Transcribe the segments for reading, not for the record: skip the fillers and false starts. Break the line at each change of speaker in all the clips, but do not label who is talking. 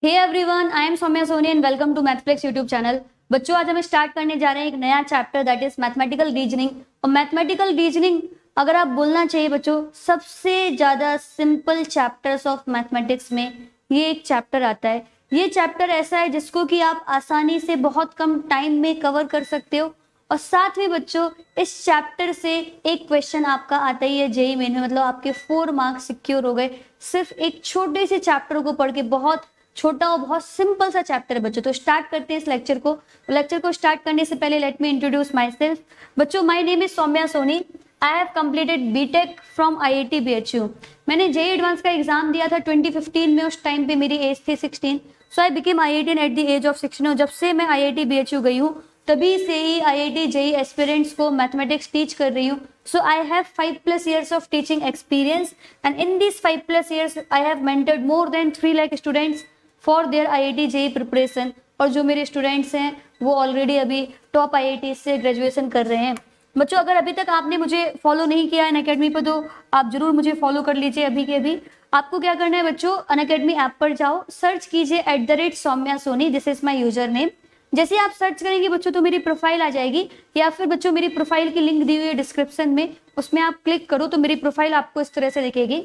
Hey everyone, I am Saumya Soni and welcome to Mathflex YouTube channel. बच्चों, आज हम start करने जा रहे हैं एक नया chapter that is mathematical reasoning. और मैथमेटिकल रीजनिंग अगर आप बोलना चाहिए बच्चों, सबसे ज्यादा सिंपल चैप्टर्स ऑफ मैथमेटिक्स में ये एक चैप्टर आता है। ये चैप्टर ऐसा है जिसको कि आप आसानी से बहुत कम टाइम में कवर कर सकते हो। और साथ में बच्चों, इस चैप्टर से एक क्वेश्चन आपका आता ही है जेईई मेन में, मतलब आपके 4 मार्क्स सिक्योर हो गए सिर्फ एक छोटे से चैप्टर को पढ़ के। बहुत छोटा और बहुत सिंपल सा चैप्टर है बच्चों। तो स्टार्ट करते हैं इस लेक्चर को स्टार्ट करने से पहले let me introduce myself. बच्चों, my name is Saumya Soni. I have completed B Tech from IIT BHU। मैंने जेईई एडवांस का एग्जाम दिया था 2015 में। उस टाइम पे मेरी एज थी 16। So I became IITian at the age of 16। और जब से मैं IIT BHU गई हूँ तभी से ही IIT जेईई एस्पिरेंट्स को मैथमेटिक्स टीच कर रही हूँ। सो I have 5+ years of teaching experience and in these 5+ years I have mentored more than 3 lakh students for their IIT JEE preparation. और जो मेरे स्टूडेंट्स हैं वो ऑलरेडी अभी टॉप IIT से ग्रेजुएशन कर रहे हैं। बच्चों, अगर अभी तक आपने मुझे फॉलो नहीं किया अनअकैडमी पर तो आप जरूर मुझे फॉलो कर लीजिए अभी के अभी। आपको क्या करना है बच्चों, अनअकैडमी ऐप पर जाओ, सर्च कीजिए @Soumya Soni, this is my user name. जैसे आप सर्च करेंगे बच्चों तो मेरी प्रोफाइल आ जाएगी, या फिर बच्चों मेरी प्रोफाइल की लिंक दी हुई है डिस्क्रिप्शन में, उसमें आप क्लिक करो तो मेरी प्रोफाइल आपको इस तरह से दिखेगी।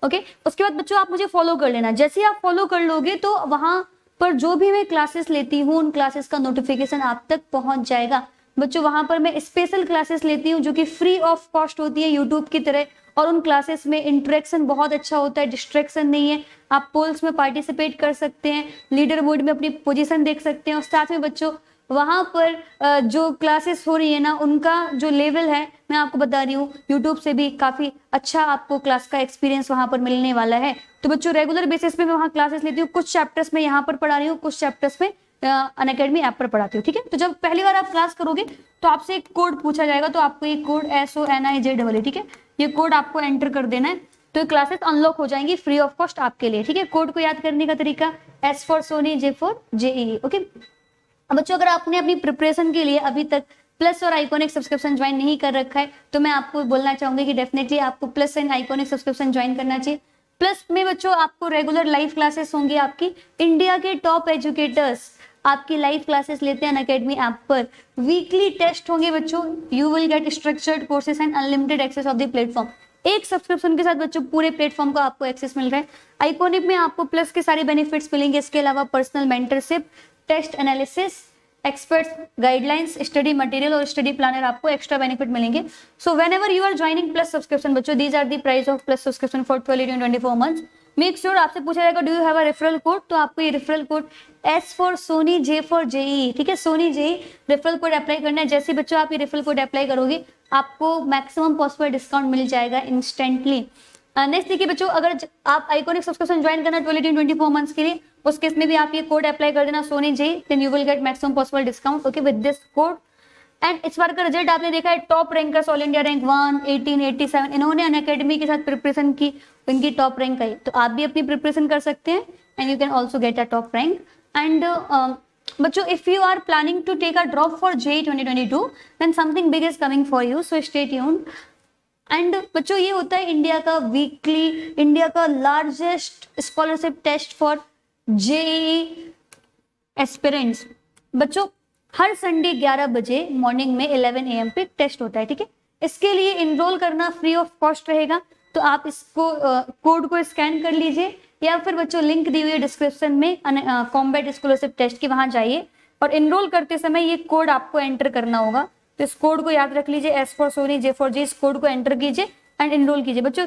ओके, उसके बाद बच्चों आप मुझे फॉलो कर लेना। जैसे आप फॉलो कर लोगे तो वहां पर जो भी मैं क्लासेस लेती हूँ उन क्लासेस का नोटिफिकेशन आप तक पहुंच जाएगा। बच्चों, वहां पर मैं स्पेशल क्लासेस लेती हूँ जो कि फ्री ऑफ कॉस्ट होती है यूट्यूब की तरह। और उन क्लासेस में इंटरेक्शन बहुत अच्छा होता है, डिस्ट्रैक्शन नहीं है। आप पोल्स में पार्टिसिपेट कर सकते हैं, लीडर बोर्ड में अपनी पोजीशन देख सकते हैं। और साथ में बच्चों वहां पर जो क्लासेस हो रही है ना, उनका जो लेवल है मैं आपको बता रही हूँ, यूट्यूब से भी काफी अच्छा आपको क्लास का एक्सपीरियंस वहां पर मिलने वाला है। तो बच्चों, रेगुलर बेसिस पे मैं वहां क्लासेस लेती हूँ। कुछ चैप्टर्स में यहाँ पर पढ़ा रही हूँ, कुछ चैप्टर्स में अनअकैडमी ऐप पर पढ़ाती हूँ। ठीक है, तो जब पहली बार आप क्लास करोगे तो आपसे एक कोड पूछा जाएगा, तो आपको ये कोड SONIJEE, ठीक है, ये कोड आपको एंटर कर देना है। तो क्लासेस अनलॉक हो जाएंगी फ्री ऑफ कॉस्ट आपके लिए। ठीक है, कोड को याद करने का तरीका S for Soni, J for JEE। Okay, बच्चों, अगर आपने अपनी प्रिपरेशन के लिए अभी तक प्लस और आइकॉनिक सब्सक्रिप्शन ज्वाइन नहीं कर रखा है तो मैं आपको बोलना चाहूंगी कि डेफिनेटली आपको plus and iconic subscription join करना चाहिए। प्लस में बच्चों आपको रेगुलर लाइव क्लासेस होंगी, आपकी इंडिया के टॉप एजुकेटर्स आपकी लाइव क्लासेस लेते हैं अनअकैडमी ऐप पर। वीकली टेस्ट होंगे बच्चों, you will get structured courses and unlimited access of the platform. एक सब्सक्रिप्शन के साथ बच्चों पूरे प्लेटफॉर्म को आपको एक्सेस मिल रहा है। आइकॉनिक में आपको प्लस के सारे बेनिफिट्स मिलेंगे, इसके अलावा personal mentorship, test analysis, experts guidelines, study material और स्टडी प्लानर आपको एक्स्ट्रा बेनिफिट मिलेंगे। So whenever you are joining plus subscription बच्चों, these are the price of plus subscription for 12, 18, 24 months. Make sure, आपसे पूछा जाएगा do you have a referral code, तो आपको ये referral code S for Soni, J for JEE, ठीक है, Soni JEE referral code apply करना है। जैसे बच्चों आप ये रेफरल कोड अप्लाई करोगे आपको मैक्सिमम पॉसिबल डिस्काउंट मिल जाएगा इंस्टेंटली। नेक्स्ट देखिए बच्चों, अगर आप आइकॉनिक सब्सक्रिप्शन ज्वाइन करना 12, 18, 24 मंथ्स के लिए, उस केस में भी आप ये कोड अप्लाई कर देना Soni JEE, then you will get maximum possible discount. Okay, with this code. And इस बार का रिजल्ट आपने देखा है, top rankers all India rank 1, 18, 87, इन्होंने अनअकैडमी के साथ प्रिपरेशन की, इनकी टॉप रैंक आई। तो आप भी अपनी प्रिपरेशन कर सकते हैं and you can also get a top rank. And बच्चों, if you are planning to take a drop for JEE 2022 then something big is coming for you, so stay tuned. And बच्चों, ये होता है India का weekly, India का largest scholarship test for JEE aspirants. बच्चों, हर Sunday 11 बजे morning में 11 AM पे टेस्ट होता है। ठीक है, इसके लिए इनरोल करना फ्री ऑफ कॉस्ट रहेगा, तो आप इसको कोड को स्कैन कर लीजिए, या फिर बच्चों लिंक दी हुई है डिस्क्रिप्शन में कॉम्बैट स्कॉलरशिप टेस्ट की, वहां जाइए और इनरोल करते समय ये कोड आपको एंटर करना होगा। तो इस कोड को याद रख लीजिए, S for Soni, J for JEE, इस कोड को एंटर कीजिए एंड इनरोल कीजिए। बच्चों,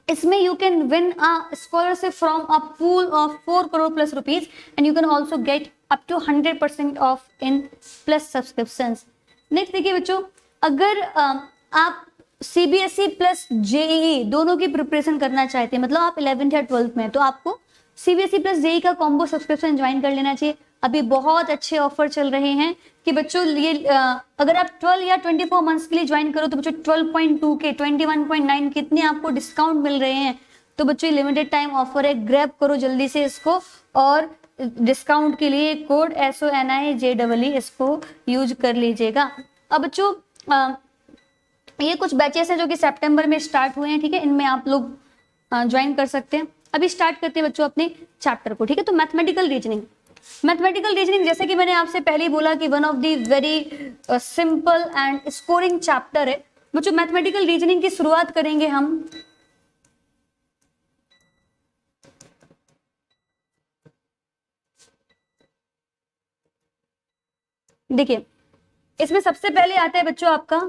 इसमें you can win a scholarship from a pool of 4 crore plus rupees and you can also get up to 100% off in plus subscriptions. Next देखिए बच्चों, अगर आप CBSE प्लस JEE दोनों की प्रिपरेशन करना चाहते हैं, मतलब आप 11th या 12th में, तो आपको CBSE प्लस JEE का कॉम्बो सब्सक्रिप्शन ज्वाइन कर लेना चाहिए। अभी बहुत अच्छे ऑफर चल रहे हैं कि बच्चों ये अगर आप 12 या 24 मंथ्स के लिए ज्वाइन करो तो बच्चों 12.2 के 21.9 कितने आपको डिस्काउंट मिल रहे हैं। तो बच्चों ये लिमिटेड टाइम ऑफर है, ग्रैब करो जल्दी से इसको, और डिस्काउंट के लिए कोड SONIJEE इसको यूज कर लीजिएगा। अब बच्चों ये कुछ बैचेस हैं जो कि सितंबर में स्टार्ट हुए हैं। ठीक है, इनमें आप लोग ज्वाइन कर सकते हैं। अभी स्टार्ट करते हैं बच्चों अपने चैप्टर को, ठीक है। तो मैथमेटिकल रीजनिंग, मैथमेटिकल रीजनिंग जैसे कि मैंने आपसे पहले ही बोला कि one of the very simple and scoring chapter है बच्चों। मैथमेटिकल रीजनिंग की शुरुआत करेंगे हम देखिए, इसमें सबसे पहले आता है बच्चों आपका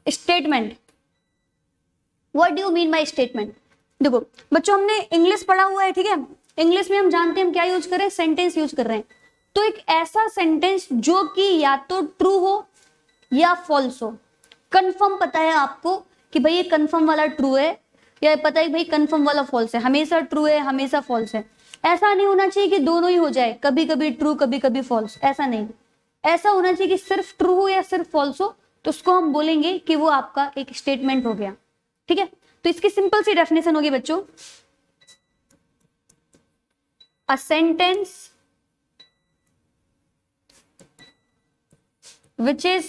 statement. What do you mean by statement? देखो बच्चों, हमने इंग्लिश पढ़ा हुआ है, ठीक है। इंग्लिश में हम जानते हैं हम क्या यूज कर रहे हैं, सेंटेंस यूज कर रहे हैं। तो एक ऐसा सेंटेंस जो कि या तो ट्रू हो या फॉल्स हो। कंफर्म पता है आपको कि भाई ये कंफर्म वाला ट्रू है, या पता है भाई कंफर्म वाला फॉल्स है, हमेशा ट्रू है हमेशा फॉल्स है। ऐसा नहीं होना चाहिए कि दोनों ही हो जाए, कभी कभी ट्रू कभी कभी फॉल्स, ऐसा नहीं। ऐसा होना चाहिए कि सिर्फ ट्रू हो या सिर्फ फॉल्स हो, तो उसको हम बोलेंगे कि वो आपका एक स्टेटमेंट हो गया, ठीक है। तो इसकी सिंपल सी डेफिनेशन होगी बच्चों, a sentence which is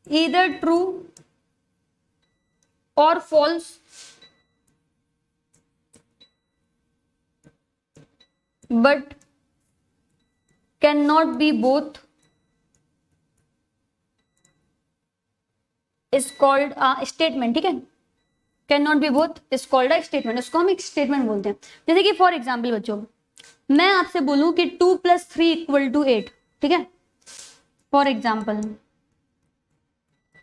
either true or false but cannot be both is called a statement, ठीक है। Can not be both is called a statement, उसको हम एक स्टेटमेंट बोलते हैं। जैसे कि फॉर एग्जाम्पल बच्चों, मैं आपसे बोलूं कि 2 + 3 = 8, ठीक है। फॉर एग्जाम्पल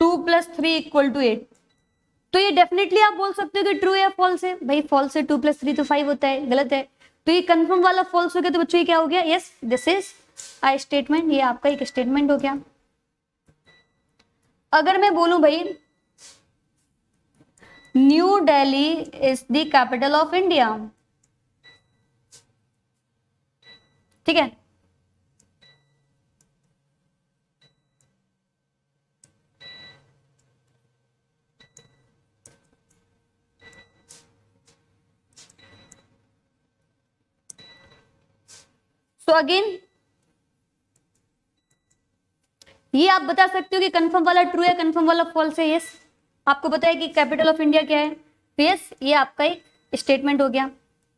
2 + 3 = 8, तो ये डेफिनेटली आप बोल सकते हो कि ट्रू या फॉल्स है। भाई फॉल्स है, 2 + 3 तो 5 होता है, गलत है। तो ये कंफर्म वाला फॉल्स हो गया, तो बच्चों ये क्या हो गया, yes this is a statement, ये आपका एक स्टेटमेंट हो गया। अगर मैं बोलूं भाई new Delhi is the capital of India, ठीक है। सो अगेन ये आप बता सकते हो कि कंफर्म वाला ट्रू है कंफर्म वाला फॉल्स है। यस, आपको पता है कि कैपिटल ऑफ इंडिया क्या है, तो यस ये आपका एक स्टेटमेंट हो गया,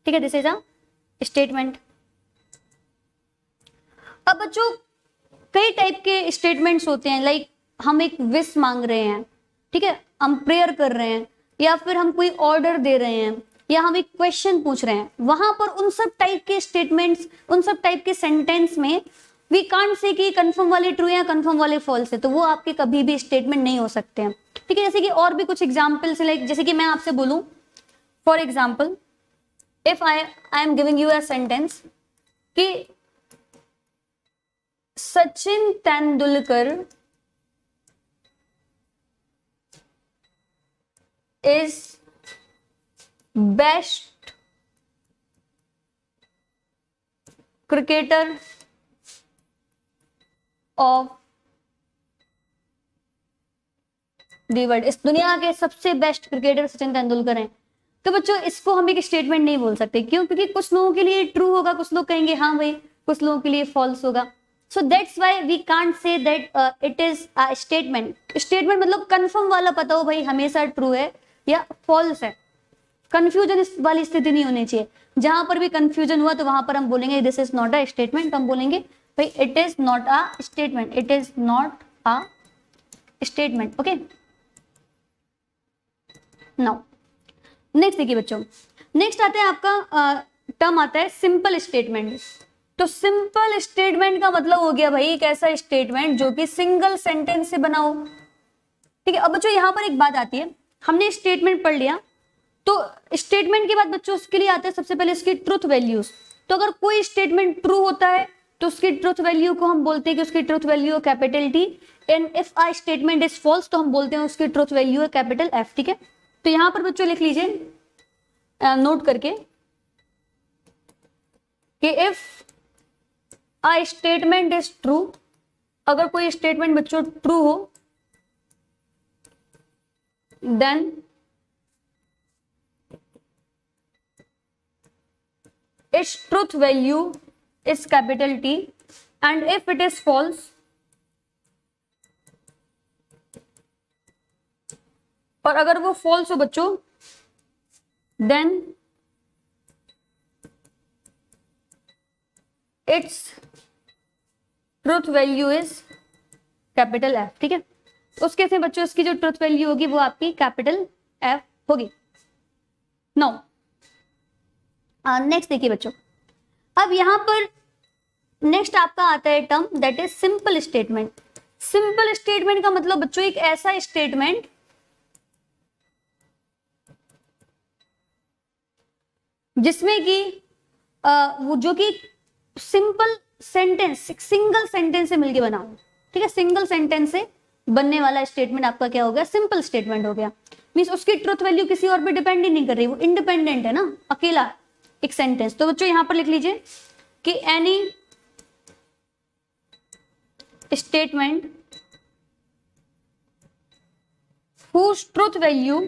ठीक है। This is a statement. अब बच्चों कई टाइप के स्टेटमेंट्स होते हैं, लाइक हम एक विश मांग रहे हैं, ठीक है, हम प्रेयर कर रहे हैं, या फिर हम कोई ऑर्डर दे रहे हैं, या हम एक क्वेश्चन पूछ रहे हैं। वहां पर उन सब टाइप के स्टेटमेंट्स, उन सब टाइप के सेंटेंस में वी कांट से कि कंफर्म वाले ट्रू है कंफर्म वाले फॉल्स है, तो वो आपके कभी भी स्टेटमेंट नहीं हो सकते हैं, ठीक है। जैसे कि और भी कुछ एग्जाम्पल्स, लाइक जैसे कि मैं आपसे बोलूं for example, if I am giving you a sentence कि Sachin Tendulkar is best cricketer of the world, इस दुनिया के सबसे बेस्ट क्रिकेटर सचिन तेंदुलकर हैं। तो बच्चों इसको हम एक स्टेटमेंट नहीं बोल सकते, क्यों? क्योंकि कुछ लोगों के लिए ट्रू होगा, कुछ लोग कहेंगे हाँ भाई, कुछ लोगों के लिए फॉल्स होगा। So that's why we can't say that it is a statement. Statement मतलब कंफर्म वाला पता हो भाई हमेशा ट्रू है या फॉल्स है। कंफ्यूजन वाली स्थिति नहीं होनी चाहिए। जहां पर भी कंफ्यूजन हुआ तो वहां पर हम बोलेंगे this is not a statement, हम बोलेंगे भाई it is not a statement, it is not a statement. Okay, now next देखिए बच्चों, नेक्स्ट आता है आपका टर्म आता है सिंपल स्टेटमेंट। तो सिंपल स्टेटमेंट का मतलब हो गया भाई एक ऐसा स्टेटमेंट जो कि सिंगल सेंटेंस से बना हो, ठीक है। अब बच्चों यहां पर एक बात आती है, हमने स्टेटमेंट पढ़ लिया, तो स्टेटमेंट के बाद बच्चों उसके लिए आते हैं सबसे पहले उसकी ट्रुथ वैल्यूज। तो अगर कोई स्टेटमेंट ट्रू होता है तो उसकी ट्रुथ वैल्यू को हम बोलते हैं कि उसकी ट्रुथ वैल्यू है capital T, and if a statement is false तो हम बोलते हैं उसकी ट्रुथ वैल्यू है कैपिटल एफ, ठीक है। तो यहां पर बच्चों लिख लीजिए नोट करके कि if a statement is true, अगर कोई स्टेटमेंट बच्चों ट्रू हो then its truth value is capital T, and if it is false और अगर वो फॉल्स हो बच्चों then it's truth value is capital F. ठीक है, उस केस में बच्चों इसकी जो ट्रुथ वैल्यू होगी वो आपकी कैपिटल एफ होगी। नाउ नेक्स्ट देखिए बच्चों, अब यहां पर नेक्स्ट आपका आता है term that is simple statement. Simple statement का मतलब बच्चों एक ऐसा स्टेटमेंट जिसमें कि वो जो कि सिंपल सेंटेंस, सिंगल सेंटेंस से मिलके बना हो। ठीक है, सिंगल सेंटेंस से बनने वाला स्टेटमेंट आपका क्या हो गया, सिंपल स्टेटमेंट हो गया। मींस उसकी ट्रुथ वैल्यू किसी और पे डिपेंड ही नहीं कर रही, वो इंडिपेंडेंट है ना, अकेला एक सेंटेंस। तो बच्चों यहां पर लिख लीजिए कि any statement whose truth value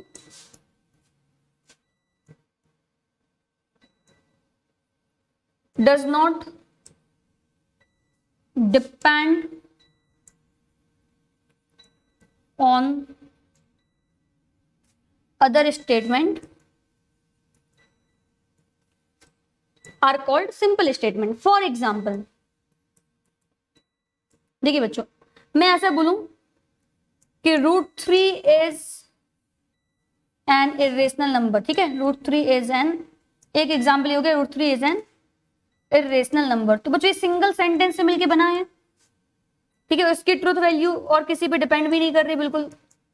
does not depend on other statement are called simple statement। For example देखिए बच्चों, मैं ऐसा बोलूं कि √3 इज एन इरेशनल नंबर। ठीक है, √3 इज एन, एक एग्जाम्पल हो गया √3 इज एन इरेशनल नंबर। तो बच्चों ये सिंगल सेंटेंस से मिलके बना है। ठीक है, उसकी ट्रुथ वैल्यू और किसी पे डिपेंड भी नहीं कर रही, बिल्कुल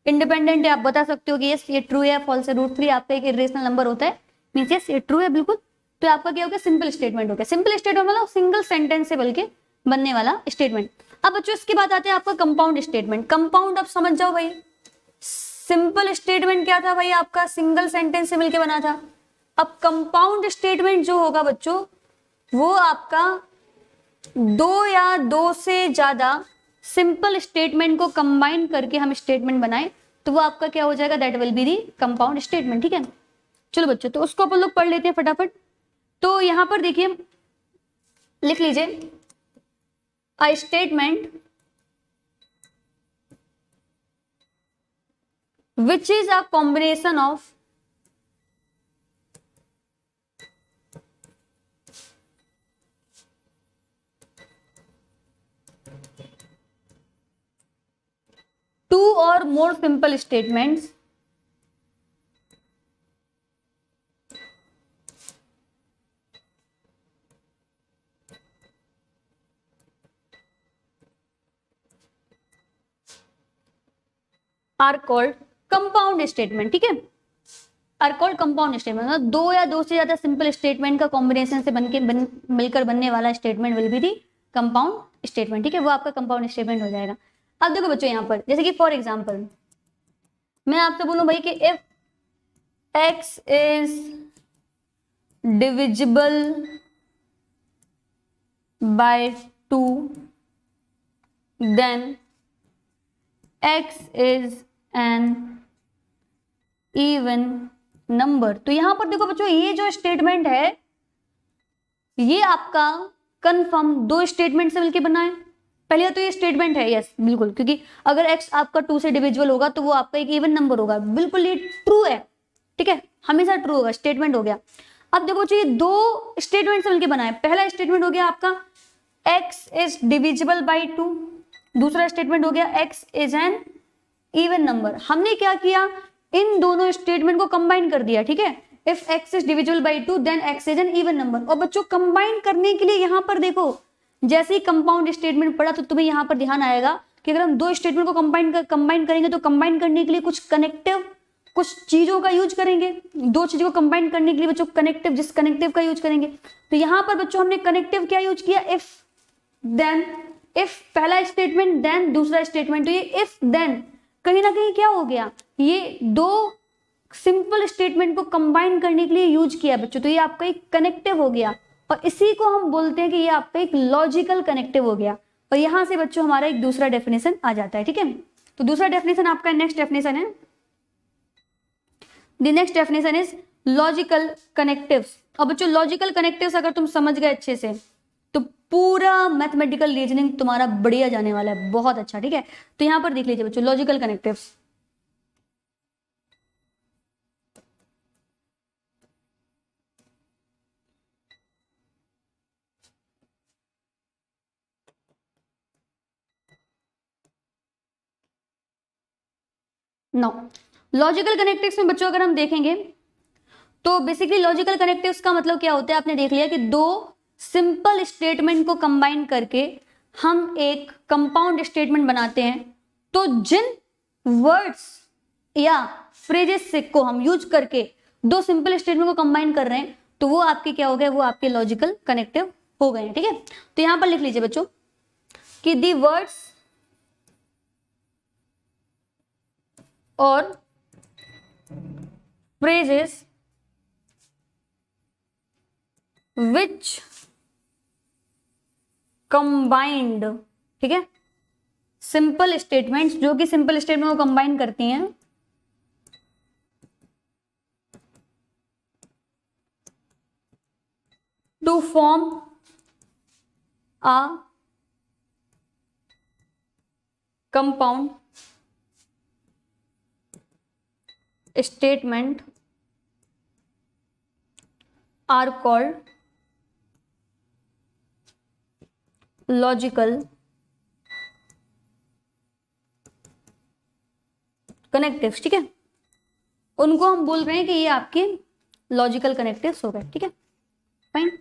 इंडिपेंडेंट है। आप बता सकते हो कि यस ये ट्रू है, फॉल्स है। √3 आपका एक इरेशनल नंबर होता है, मींस यस ये ट्रू है बिल्कुल। तो आपका क्या हो गया, सिंपल स्टेटमेंट हो गया। सिंपल स्टेटमेंट मतलब सिंगल सेंटेंस से बल्कि बनने वाला स्टेटमेंट। अब बच्चों इसके बाद आते हैं आपका कंपाउंड स्टेटमेंट। कंपाउंड अब समझ जाओ भाई, सिंपल स्टेटमेंट क्या था भाई आपका, सिंगल सेंटेंस से मिलके बना था। अब कंपाउंड स्टेटमेंट जो होगा बच्चों वो आपका दो या दो से ज्यादा सिंपल स्टेटमेंट को कंबाइन करके हम स्टेटमेंट बनाए तो वो आपका क्या हो जाएगा, that will be the compound statement. ठीक है, चलो बच्चों तो उसको अपन लोग पढ़ लेते हैं फटाफट। तो यहां पर देखिए लिख लीजिए, a statement which is a combination of two or more simple statements are called compound statement. ठीक है, आर कॉल्ड कंपाउंड स्टेटमेंट मतलब दो या दो से ज्यादा सिंपल स्टेटमेंट का कॉम्बिनेशन से मिलकर बनने वाला statement will be the compound statement. ठीक है, वो आपका कंपाउंड स्टेटमेंट हो जाएगा। अब देखो बच्चों यहाँ पर जैसे कि फॉर एग्जाम्पल मैं आपसे बोलूं भाई कि if x is divisible by 2 then x is an even number. तो यहां पर देखो बच्चों ये जो स्टेटमेंट है ये आपका कंफर्म दो स्टेटमेंट से मिलकर बना है। पहले तो ये स्टेटमेंट है यस बिल्कुल, क्योंकि अगर x आपका 2 से डिविजिबल होगा तो वो आपका एक इवन नंबर होगा, बिल्कुल ये ट्रू है। ठीक है, हमेशा ट्रू होगा, स्टेटमेंट हो गया। अब देखो बच्चों ये दो स्टेटमेंट से मिलकर बना है। पहला स्टेटमेंट हो गया आपका x इज डिविजिबल बाई 2, दूसरा स्टेटमेंट हो गया x is an even number. हमने क्या किया, इन दोनों स्टेटमेंट को कंबाइन कर दिया। ठीक है, if x is divisible by 2 then x is an even number. और बच्चों कंबाइन करने के लिए यहां पर देखो जैसे ही कंपाउंड स्टेटमेंट पढ़ा तो तुम्हें यहां पर ध्यान आएगा कि अगर हम दो स्टेटमेंट को कंबाइन करेंगे तो कंबाइन करने के लिए कुछ कनेक्टिव कुछ चीजों का यूज करेंगे। दो चीजों को कंबाइन करने के लिए बच्चों कनेक्टिव, जिस कनेक्टिव का यूज करेंगे। तो यहां पर बच्चों हमने कनेक्टिव क्या यूज किया, इफ देन। इफ पहला स्टेटमेंट देन दूसरा स्टेटमेंट, तो ये इफ देन कहीं ना कहीं क्या हो गया, ये दो सिंपल स्टेटमेंट को कंबाइन करने के लिए यूज किया बच्चों। तो ये आपका एक कनेक्टिव हो गया और इसी को हम बोलते हैं कि ये आपका एक लॉजिकल कनेक्टिव हो गया। और यहां से बच्चों हमारा एक दूसरा डेफिनेशन आ जाता है। ठीक है, तो दूसरा डेफिनेशन आपका नेक्स्ट डेफिनेशन है, the next definition is logical connectives. और बच्चों लॉजिकल कनेक्टिव्स अगर तुम समझ गए अच्छे से तो पूरा मैथमेटिकल रीजनिंग तुम्हारा बढ़िया जाने वाला है, बहुत अच्छा। ठीक है, तो यहां पर देख लीजिए बच्चों logical connectives. No, logical connectives में बच्चों अगर हम देखेंगे तो बेसिकली लॉजिकल कनेक्टिव्स का मतलब क्या होता है, आपने देख लिया कि दो सिंपल स्टेटमेंट को कंबाइन करके हम एक कंपाउंड स्टेटमेंट बनाते हैं। तो जिन वर्ड्स या फ्रेजेस से को हम यूज करके दो सिंपल स्टेटमेंट को कंबाइन कर रहे हैं तो वो आपके क्या हो गए, वो आपके लॉजिकल कनेक्टिव हो गए हैं। ठीक है, तो यहां पर लिख लीजिए बच्चों कि दी वर्ड्स और phrases which combined, ठीक है, सिंपल स्टेटमेंट्स जो कि सिंपल स्टेटमेंट को कंबाइन करती हैं to form a compound statement are called logical connectives. ठीक है, उनको हम बोल रहे हैं कि ये आपके लॉजिकल कनेक्टिव्स हो गए। ठीक है, फाइन।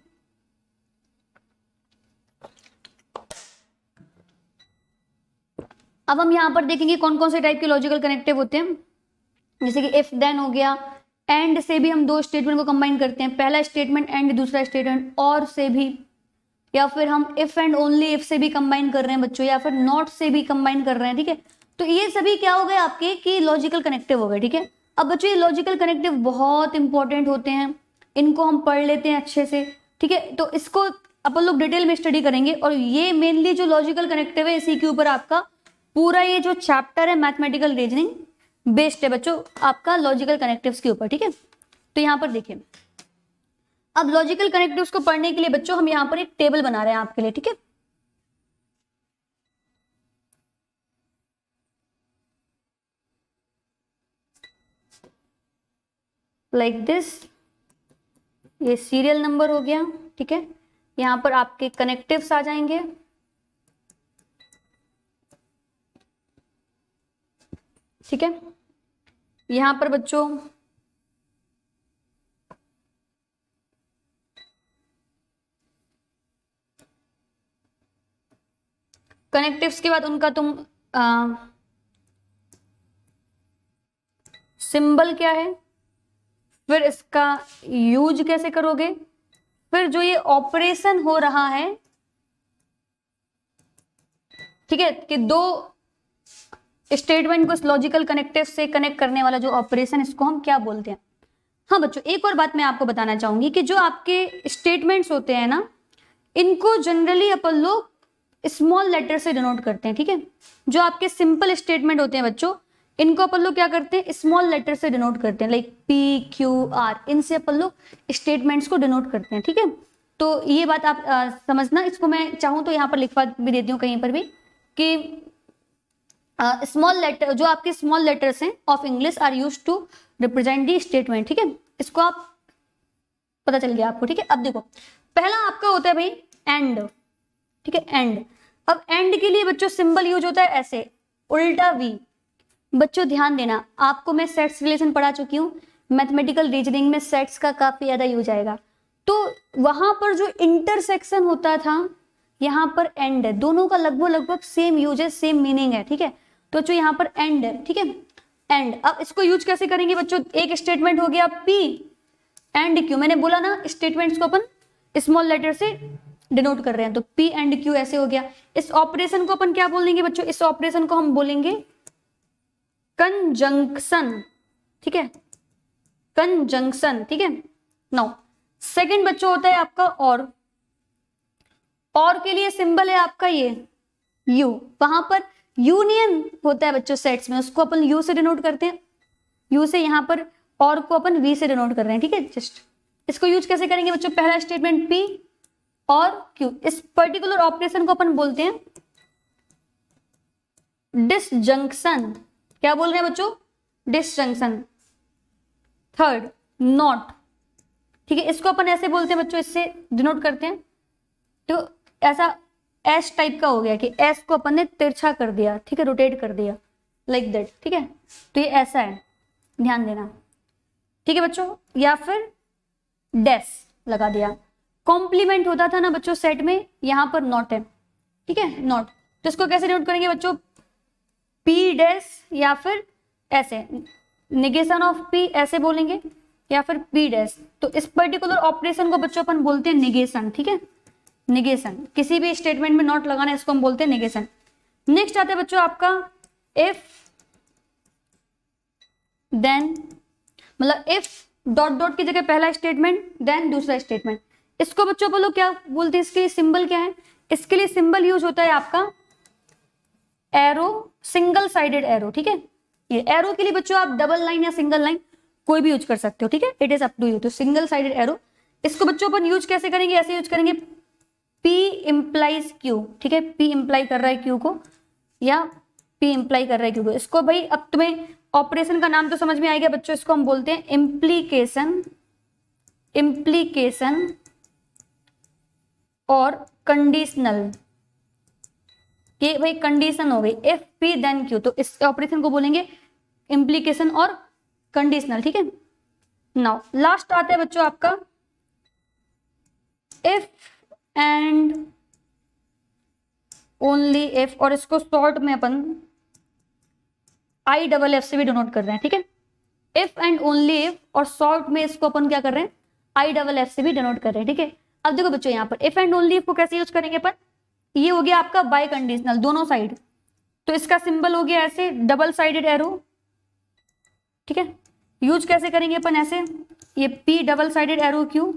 अब हम यहां पर देखेंगे कौन कौन से टाइप के लॉजिकल कनेक्टिव होते हैं। जैसे कि इफ देन हो गया, एंड से भी हम दो स्टेटमेंट को कंबाइन करते हैं, पहला स्टेटमेंट एंड, दूसरा स्टेटमेंट और से भी, या फिर हम इफ एंड ओनली इफ से भी कंबाइन कर रहे हैं बच्चों, या फिर नॉट से भी कंबाइन कर रहे हैं। ठीक है, तो ये सभी क्या हो गए आपके कि लॉजिकल कनेक्टिव हो गए। ठीक है, अब बच्चों ये लॉजिकल कनेक्टिव बहुत इंपॉर्टेंट होते हैं, इनको हम पढ़ लेते हैं अच्छे से। ठीक है, तो इसको अपन लोग डिटेल में स्टडी करेंगे और ये मेनली जो लॉजिकल कनेक्टिव है इसी के ऊपर आपका पूरा ये जो चैप्टर है मैथमेटिकल रीजनिंग बेस्ड है बच्चों, आपका लॉजिकल कनेक्टिव्स के ऊपर। ठीक है, तो यहां पर देखिए, अब लॉजिकल कनेक्टिव्स को पढ़ने के लिए बच्चों हम यहां पर एक टेबल बना रहे हैं आपके लिए। ठीक है, लाइक दिस, ये सीरियल नंबर हो गया। ठीक है, यहां पर आपके कनेक्टिव्स आ जाएंगे। ठीक है, यहां पर बच्चों कनेक्टिव्स के बाद उनका तुम सिंबल क्या है, फिर इसका यूज कैसे करोगे, फिर जो ये ऑपरेशन हो रहा है, ठीक है, कि दो स्टेटमेंट को लॉजिकल कनेक्टिव से कनेक्ट करने वाला जो ऑपरेशन, इसको हम क्या बोलते हैं। हाँ बच्चों, एक और बात मैं आपको बताना चाहूंगी कि जो आपके स्टेटमेंट्स होते हैं ना, इनको जनरली अपन लोग स्मॉल लेटर से डिनोट करते हैं। ठीक है, जो आपके सिंपल स्टेटमेंट होते हैं बच्चों, इनको अपन लोग क्या करते हैं, स्मॉल लेटर से डिनोट करते हैं, लाइक पी क्यू आर, इनसे अपन लोग स्टेटमेंट्स को डिनोट करते हैं। ठीक है, तो ये बात आप समझना। इसको मैं चाहूं तो यहाँ पर लिखवा भी देती हूँ कहीं पर भी कि स्मॉल लेटर, जो आपके स्मॉल लेटर्स हैं of English are used to represent the statement. ठीक है, इसको आप पता चल गया आपको। ठीक है, अब देखो पहला आपका होता है भाई एंड। ठीक है, एंड। अब एंड के लिए बच्चों सिंबल यूज होता है ऐसे, उल्टा वी। बच्चों ध्यान देना, आपको मैं सेट्स रिलेशन पढ़ा चुकी हूँ, मैथमेटिकल रीजनिंग में सेट्स का काफी ज्यादा यूज आएगा। तो वहां पर जो इंटरसेक्शन होता था, यहाँ पर एंड है, दोनों का लगभग लगभग सेम यूज है, सेम मीनिंग है। ठीक है, तो जो यहाँ पर एंड है। ठीक है, एंड। अब इसको यूज कैसे करेंगे बच्चों, एक स्टेटमेंट हो गया पी एंड क्यू, मैंने बोला ना स्टेटमेंट्स को अपन स्मॉल लेटर से डिनोट कर रहे हैं, तो पी एंड क्यू ऐसे हो गया। इस ऑपरेशन को अपन क्या बोलेंगे बच्चों, इस ऑपरेशन को हम बोलेंगे कंजंक्शन। ठीक है, कंजंक्शन। ठीक है, नाउ सेकंड बच्चों होता है आपका और के लिए सिंबल है आपका ये यू। वहां पर यूनियन होता है बच्चों सेट्स में, उसको अपन यू से डिनोट करते हैं, यू से। यहां पर और को अपन वी से डिनोट कर रहे हैं। ठीक है, जस्ट इसको यूज कैसे करेंगे बच्चों, पहला स्टेटमेंट पी और क्यू, इस पर्टिकुलर ऑपरेशन को अपन बोलते हैं डिसजंक्शन। क्या बोल रहे हैं बच्चों, डिसजंक्शन। Third not. ठीक है, इसको अपन ऐसे बोलते हैं बच्चों, इससे डिनोट करते हैं। तो ऐसा एस टाइप का हो गया कि एस को अपन ने तिरछा कर दिया। ठीक है, रोटेट कर दिया। लाइक दैट, ठीक है। तो ये ऐसा है, ध्यान देना, ठीक है बच्चों। या फिर डैश लगा दिया। कॉम्प्लीमेंट होता था ना बच्चों सेट में, यहां पर नॉट है, ठीक है, नॉट। तो इसको कैसे नोट करेंगे बच्चों, पी डैश या फिर ऐसे निगेशन ऑफ पी ऐसे बोलेंगे, या फिर पी डैश। तो इस पर्टिकुलर ऑपरेशन को बच्चों अपन बोलते हैं निगेशन, ठीक है, निगेशन। किसी भी स्टेटमेंट में नॉट लगाना, इसको हम बोलते हैं निगेशन। नेक्स्ट आता है बच्चों आपका इफ देन, मतलब इफ डॉट डॉट की जगह पहला स्टेटमेंट देन दूसरा स्टेटमेंट। इसको बच्चों बोलो क्या बोलते हैं, इसके लिए सिंबल क्या है, इसके लिए सिंबल यूज होता है आपका एरो, सिंगल साइडेड एरो, ठीक है। ये एरो के लिए बच्चों आप डबल लाइन या सिंगल लाइन कोई भी यूज कर सकते हो, ठीक है, it is up to you. तो सिंगल साइडेड एरो, इसको बच्चों अपन यूज कैसे करेंगे, ऐसे यूज करेंगे, P इंप्लाइज Q, ठीक है, P इंप्लाई कर रहा है Q को, या P इंप्लाई कर रहा है Q को। इसको भाई अब तुम्हें ऑपरेशन का नाम तो समझ में आएगा बच्चों, इसको हम बोलते हैं इम्प्लीकेशन, इम्प्लीकेशन और कंडीशनल। ये भाई कंडीशन हो गई, इफ P देन Q, तो इस ऑपरेशन को बोलेंगे इम्प्लीकेशन और कंडीशनल, ठीक है। नाउ लास्ट आता है बच्चों आपका इफ एंड ओनली इफ, और इसको शॉर्ट में अपन IFF से भी डिनोट कर रहे हैं, ठीक है। इफ एंड ओनली इफ, और शॉर्ट में इसको अपन क्या कर रहे हैं, IFF से भी डिनोट कर रहे हैं, ठीक है। अब देखो बच्चों यहाँ पर इफ एंड ओनली इफ को कैसे यूज करेंगे अपन, ये हो गया आपका बाय कंडीशनल, दोनों साइड। तो इसका सिंबल हो गया ऐसे डबल साइडेड एरो, ठीक है। यूज कैसे करेंगे अपन, ऐसे ये P double sided arrow Q,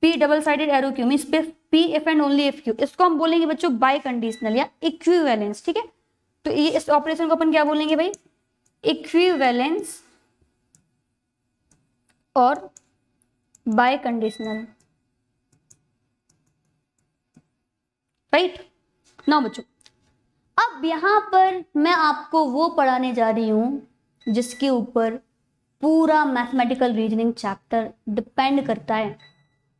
P double sided arrow Q means P if and only if Q। इसको हम बोलेंगे बच्चों बाय कंडीशनल या इक्विवेलेंस, ठीक है। तो ये इस ऑपरेशन को अपन क्या बोलेंगे भाई, इक्विवेलेंस और बाय कंडीशनल, राइट। नाउ बच्चों अब यहां पर मैं आपको वो पढ़ाने जा रही हूं जिसके ऊपर पूरा मैथमेटिकल रीजनिंग चैप्टर डिपेंड करता है,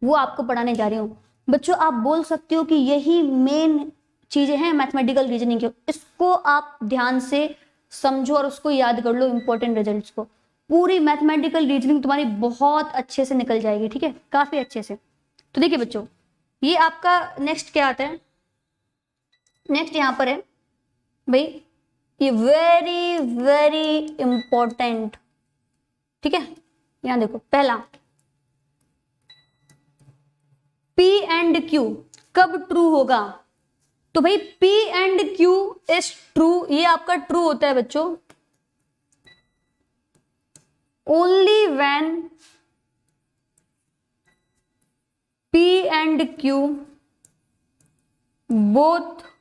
वो आपको पढ़ाने जा रही हूं बच्चों। आप बोल सकते हो कि यही मेन चीजें हैं मैथमेटिकल रीजनिंग की, इसको आप ध्यान से समझो और उसको याद कर लो, इंपॉर्टेंट रिजल्ट्स को। पूरी मैथमेटिकल रीजनिंग तुम्हारी बहुत अच्छे से निकल जाएगी, ठीक है, काफी अच्छे से। तो देखिए बच्चों ये आपका नेक्स्ट क्या आता है, नेक्स्ट यहां पर है भाई ये वेरी वेरी इंपॉर्टेंट, ठीक है। यहां देखो पहला P एंड Q कब ट्रू होगा, तो भाई P and Q is true, ये आपका ट्रू होता है बच्चों only when P and Q both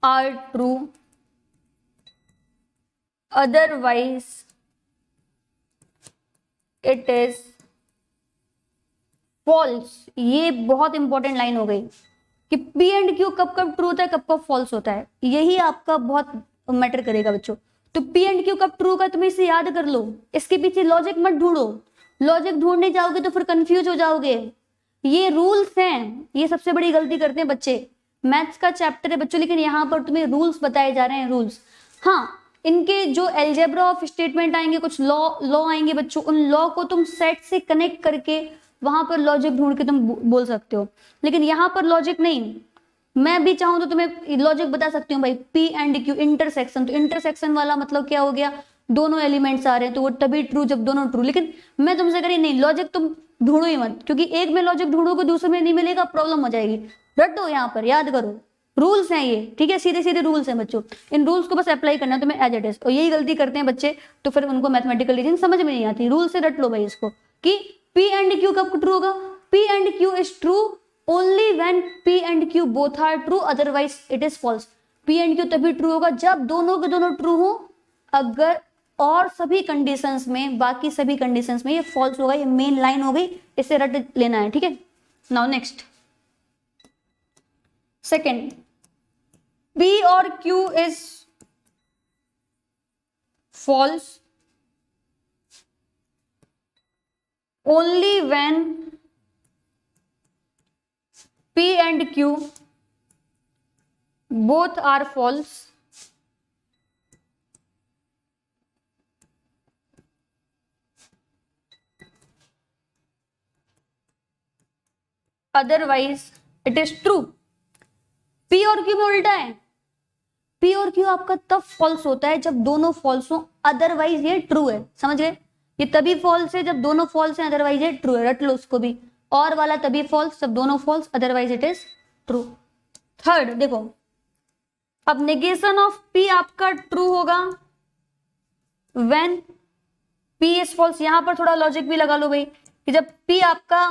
are true, otherwise it is false. ये बहुत इंपॉर्टेंट लाइन हो गई कि P एंड Q कब कब ट्रू होता है, कब कब फॉल्स होता है, यही आपका बहुत मैटर करेगा बच्चों। तो P एंड Q कब ट्रू होगा तुम्हें इसे याद कर लो, इसके पीछे लॉजिक मत ढूंढो, लॉजिक ढूंढने जाओगे तो फिर कंफ्यूज हो जाओगे। ये रूल्स हैं, ये सबसे बड़ी गलती करते हैं बच्चे। मैथ्स का चैप्टर है बच्चों, लेकिन यहाँ पर तुम्हें रूल्स बताए जा रहे हैं, रूल्स। हाँ इनके जो अलजेब्रा ऑफ स्टेटमेंट आएंगे, कुछ लॉ आएंगे बच्चों, उन लॉ को तुम सेट से कनेक्ट करके वहां पर लॉजिक ढूंढ के तुम बोल सकते हो, लेकिन यहाँ पर लॉजिक नहीं। मैं भी चाहूं तो तुम्हें लॉजिक बता सकती हूँ भाई, P एंड Q इंटरसेक्शन, तो इंटरसेक्शन वाला मतलब क्या हो गया, दोनों एलिमेंट्स आ रहे हैं तो वो तभी ट्रू जब दोनों ट्रू। लेकिन मैं तुमसे करी नहीं, लॉजिक तुम ढूंढो ही मत, क्योंकि एक में लॉजिक ढूंढोगे दूसरे में नहीं मिलेगा, प्रॉब्लम हो जाएगी। रटो यहाँ पर, याद करो, रूल्स हैं ये, ठीक है, सीधे सीधे रूल्स हैं बच्चों, इन रूल्स को बस अप्लाई करना है तुम्हें एज इट इज। और यही गलती करते हैं बच्चे, तो फिर उनको मैथमेटिकल रीजनिंग समझ में नहीं आती। रूल से रट लो भाई इसको कि P एंड Q कब ट्रू होगा, P and Q is true only when P and Q both are true, otherwise it is false. P and Q तभी ट्रू होगा जब दोनों के दोनों ट्रू हो, अगर और सभी कंडीशंस में, बाकी सभी कंडीशंस में ये फॉल्स होगा। ये मेन लाइन हो गई, इसे रट लेना है, ठीक है। नाउ नेक्स्ट सेकेंड, P और Q is false only when P and Q both are false, otherwise it is true. P और क्यू में उल्टा है, पी और क्यू आपका तब फॉल्स होता है जब दोनों फॉल्स हो, अदरवाइज ये ट्रू है। समझ गए? ये तभी फॉल्स है जब दोनों फॉल्स हैं, अदरवाइज ये ट्रू है। रट लो उसको भी। और वाला तभी फॉल्स जब दोनों false, otherwise it is true. Third देखो, अब नेगेशन ऑफ पी आपका ट्रू होगा व्हेन पी इज फॉल्स। यहां पर थोड़ा लॉजिक भी लगा लो भाई कि जब पी आपका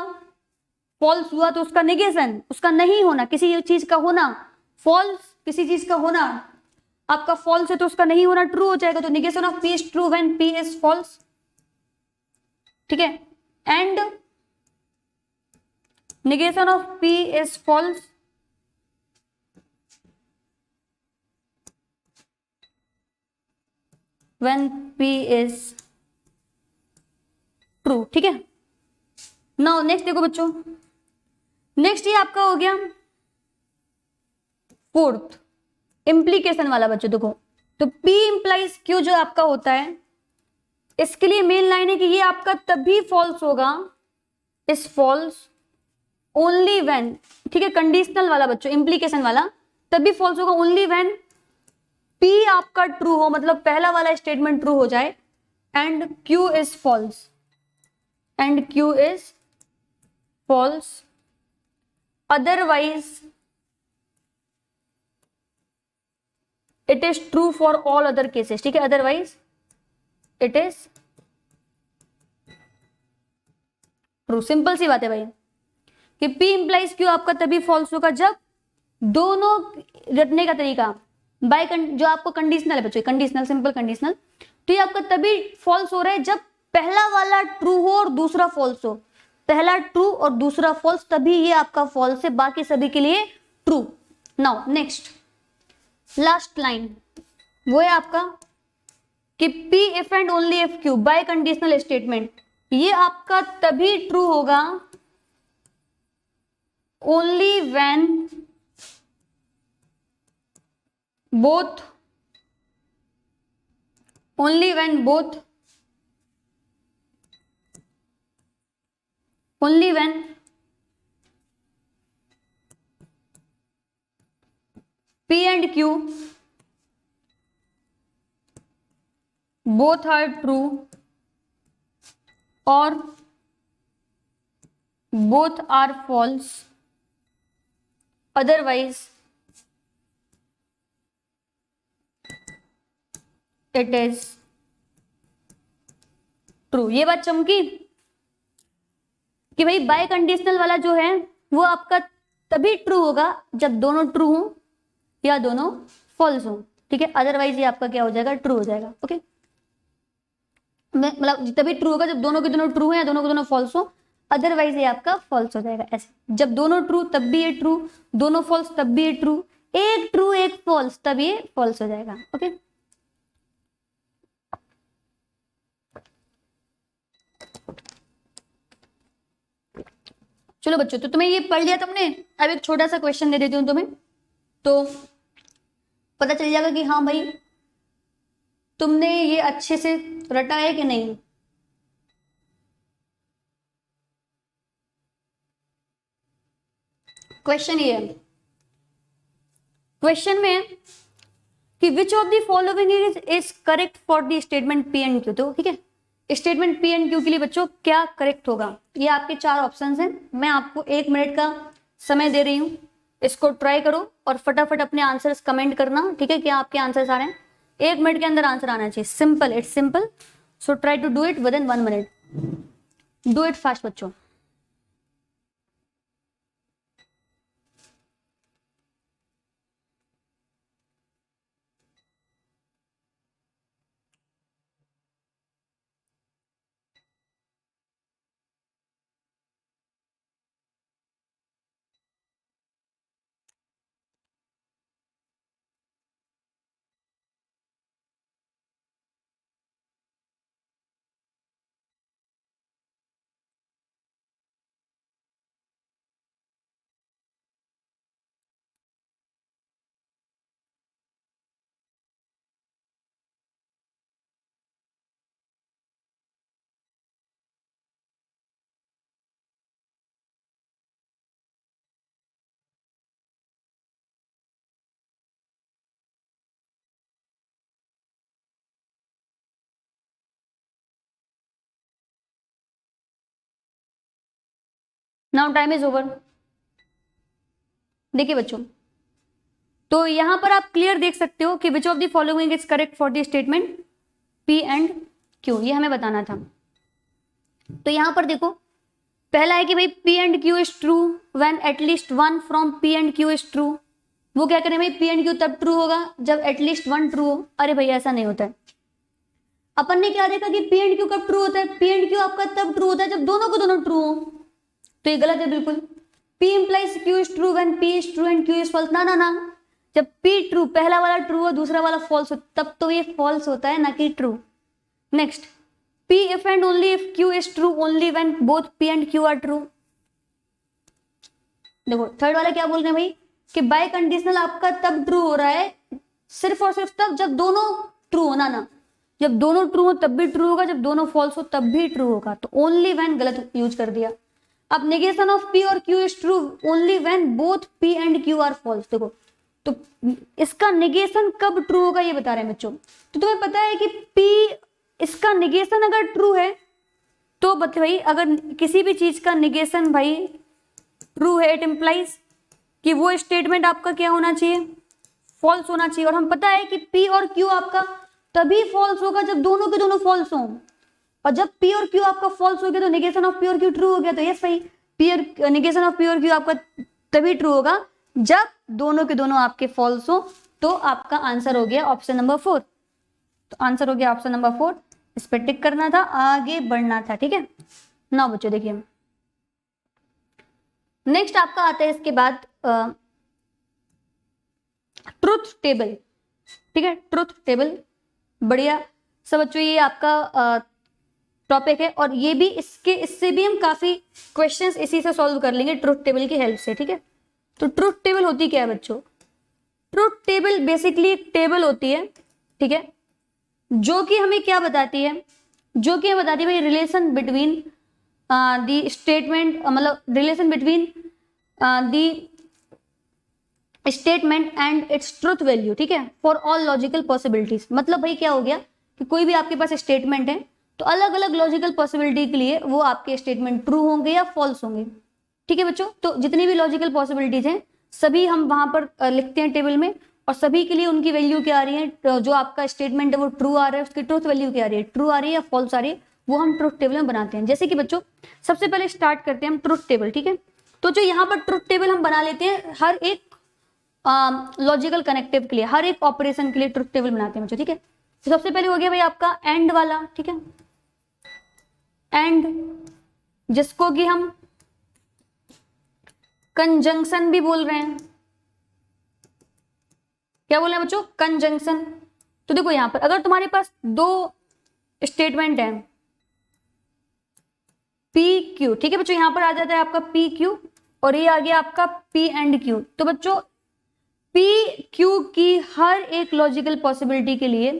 फॉल्स हुआ तो उसका नेगेशन, उसका नहीं होना, किसी चीज का होना, फॉल्स किसी चीज का होना आपका फॉल्स है तो उसका नहीं होना ट्रू हो जाएगा। तो negation of P is true when P is false. ठीक है, and negation of p is false when p is true। ठीक है, नाउ नेक्स्ट देखो बच्चों, नेक्स्ट ये आपका हो गया फोर्थ इंप्लीकेशन वाला। बच्चों देखो, तो p इंप्लाइज q जो आपका होता है, इसके लिए मेन लाइन है कि ये आपका तभी फॉल्स होगा, इज फॉल्स ओनली व्हेन। ठीक है, कंडीशनल वाला बच्चों, इंप्लीकेशन वाला तभी फॉल्स होगा ओनली व्हेन P आपका ट्रू हो, मतलब पहला वाला स्टेटमेंट ट्रू हो जाए, and Q is false, and Q is false, otherwise it is true for all other cases. ठीक है, otherwise it is true. Simple सी बात है भाई कि P इंप्लाइज Q आपका तभी फॉल्स होगा जब दोनों, रटने का तरीका बाय जो आपको कंडीशनल है बच्चों, कंडीशनल, सिंपल कंडीशनल, तो ये आपका तभी फॉल्स हो रहा है जब पहला वाला ट्रू हो और दूसरा फॉल्स हो। पहला ट्रू और दूसरा फॉल्स, तभी ये आपका फॉल्स है, बाकी सभी के लिए true. Now next last line वो है आपका कि P if and only if Q bye conditional statement, ये आपका तभी ट्रू होगा only when both, only when both, only when P and Q both are true or both are false, otherwise it is true. ये बात चमकी कि भाई bye conditional वाला जो है वो आपका तभी ट्रू होगा जब दोनों ट्रू हो या दोनों फॉल्स हो। ठीक है, अदरवाइज ये आपका क्या हो जाएगा, ट्रू हो जाएगा। ओके, मतलब तभी ट्रू होगा जब दोनों के दोनों ट्रू है या दोनों के दोनों फॉल्स हो, अदरवाइज ये आपका फॉल्स हो जाएगा। ऐसे जब दोनों ट्रू तब भी ये ट्रू, दोनों फॉल्स तब भी ये ट्रू, एक ट्रू एक फॉल्स तब ये फॉल्स हो जाएगा। ओके, चलो बच्चों, तो तुम्हें ये पढ़ लिया तुमने। अब एक छोटा सा क्वेश्चन दे देती हूँ तुम्हें, तो पता चल जाएगा कि हाँ भाई तुमने ये अच्छे से रटा है कि नहीं। क्वेश्चन ये है, क्वेश्चन में है कि which of the following is correct for the statement P and Q. तो ठीक है, स्टेटमेंट पी एंड क्यू के लिए बच्चों क्या करेक्ट होगा, ये आपके चार ऑप्शंस हैं। मैं आपको 1 मिनट का समय दे रही हूँ, इसको ट्राई करो और फटाफट अपने आंसर्स कमेंट करना। ठीक है, क्या आपके आंसर्स आ रहे हैं? 1 मिनट के अंदर आंसर आना चाहिए। Simple, it's simple, so try to do it within 1 minute. Do it fast बच्चों। Now time is over. देखिए बच्चों, तो यहां पर आप क्लियर देख सकते हो कि which of the following is correct for the statement P and Q, ये हमें बताना था। तो यहां पर देखो, पहला है कि भाई P and Q is true when at least one from P and Q is true. वो क्या करें भाई, P एंड Q तब ट्रू होगा जब एटलीस्ट वन ट्रू हो। अरे भाई ऐसा नहीं होता है। अपन ने क्या देखा कि P एंड Q कब ट्रू होता है, P एंड Q आपका तब ट्रू होता है जब दोनों को दोनों ट्रू हो। तो ये गलत है बिल्कुल। P implies Q is true when P is true and Q is false। ना ना ना, जब P ट्रू, पहला वाला ट्रू हो दूसरा वाला फॉल्स हो, तब तो ये फॉल्स होता है, ना कि true. Next, P if and only if Q is true only when both P and Q are true। देखो थर्ड वाला क्या बोल रहे हैं भाई कि बाय कंडीशनल आपका तब ट्रू हो रहा है सिर्फ और सिर्फ तब जब दोनों ट्रू हो। ना, जब दोनों ट्रू हो तब भी ट्रू होगा, जब दोनों फॉल्स हो तब भी ट्रू होगा। तो ओनली व्हेन गलत यूज कर दिया। अब नेगेशन ऑफ P और Q is true only when both P and Q are false. देखो तो इसका नेगेशन कब ट्रू होगा ये बता रहे हैं बच्चों। तो तुम्हें पता है कि P, इसका नेगेशन अगर ट्रू है तो भाई अगर किसी भी चीज का नेगेशन भाई ट्रू है, इट इम्प्लाइज कि वो स्टेटमेंट आपका क्या होना चाहिए, फॉल्स होना चाहिए। और हम पता है कि P और Q आपका तभी फॉल्स होगा जब दोनों के दोनों फॉल्स हों। और जब P और Q आपका फॉल्स हो गया तो नेगेशन ऑफ P और Q ट्रू हो गया। तो यस भाई, नेगेशन ऑफ P और Q आपका तभी ट्रू होगा जब दोनों के दोनों आपके फॉल्स हो। तो आपका आंसर हो गया ऑप्शन नंबर 4। तो आंसर हो गया ऑप्शन नंबर 4। इस पर टिक करना था, आगे बढ़ना था। ठीक है ना बच्चों, देखिए नेक्स्ट आपका आता है इसके बाद ट्रुथ टेबल। ठीक है, ट्रुथ टेबल बढ़िया सब बच्चों, ये आपका टॉपिक है और ये भी इससे भी हम काफी क्वेश्चंस इसी से सॉल्व कर लेंगे ट्रुथ टेबल की हेल्प से। ठीक है, तो ट्रुथ टेबल होती क्या है बच्चों? ट्रुथ टेबल बेसिकली एक टेबल होती है, ठीक है, जो कि हमें क्या बताती है, जो कि हमें बताती है भाई रिलेशन बिटवीन द स्टेटमेंट, मतलब relation between the statement and it's truth value. ठीक है, फॉर ऑल लॉजिकल पॉसिबिलिटीज। मतलब भाई क्या हो गया कि कोई भी आपके पास स्टेटमेंट है तो अलग अलग लॉजिकल पॉसिबिलिटी के लिए वो आपके स्टेटमेंट ट्रू होंगे या फॉल्स होंगे। ठीक है बच्चों, तो जितनी भी लॉजिकल पॉसिबिलिटीज हैं सभी हम वहां पर लिखते हैं टेबल में, और सभी के लिए उनकी वैल्यू क्या आ रही है, जो आपका स्टेटमेंट है वो ट्रू आ रहा है, उसकी ट्रुथ वैल्यू क्या आ रही है, ट्रू आ रही है या फॉल्स आ रही है, वो हम ट्रुथ टेबल में बनाते हैं। जैसे कि बच्चों सबसे पहले स्टार्ट करते हैं हम ट्रुथ टेबल। ठीक है, तो जो यहाँ पर ट्रुथ टेबल हम बना लेते हैं हर एक लॉजिकल कनेक्टिव के लिए, हर एक ऑपरेशन के लिए ट्रुथ टेबल बनाते हैं बच्चों। ठीक है, तो सबसे पहले हो गया भाई आपका एंड वाला। ठीक है, एंड जिसको कि हम कंजंक्शन भी बोल रहे हैं। क्या बोल रहे हैं बच्चों? कंजंक्शन। तो देखो यहां पर अगर तुम्हारे पास दो स्टेटमेंट है पी क्यू, ठीक है बच्चों, यहां पर आ जाता है आपका पी क्यू और ये आ गया आपका पी एंड क्यू। तो बच्चों पी क्यू की हर एक लॉजिकल पॉसिबिलिटी के लिए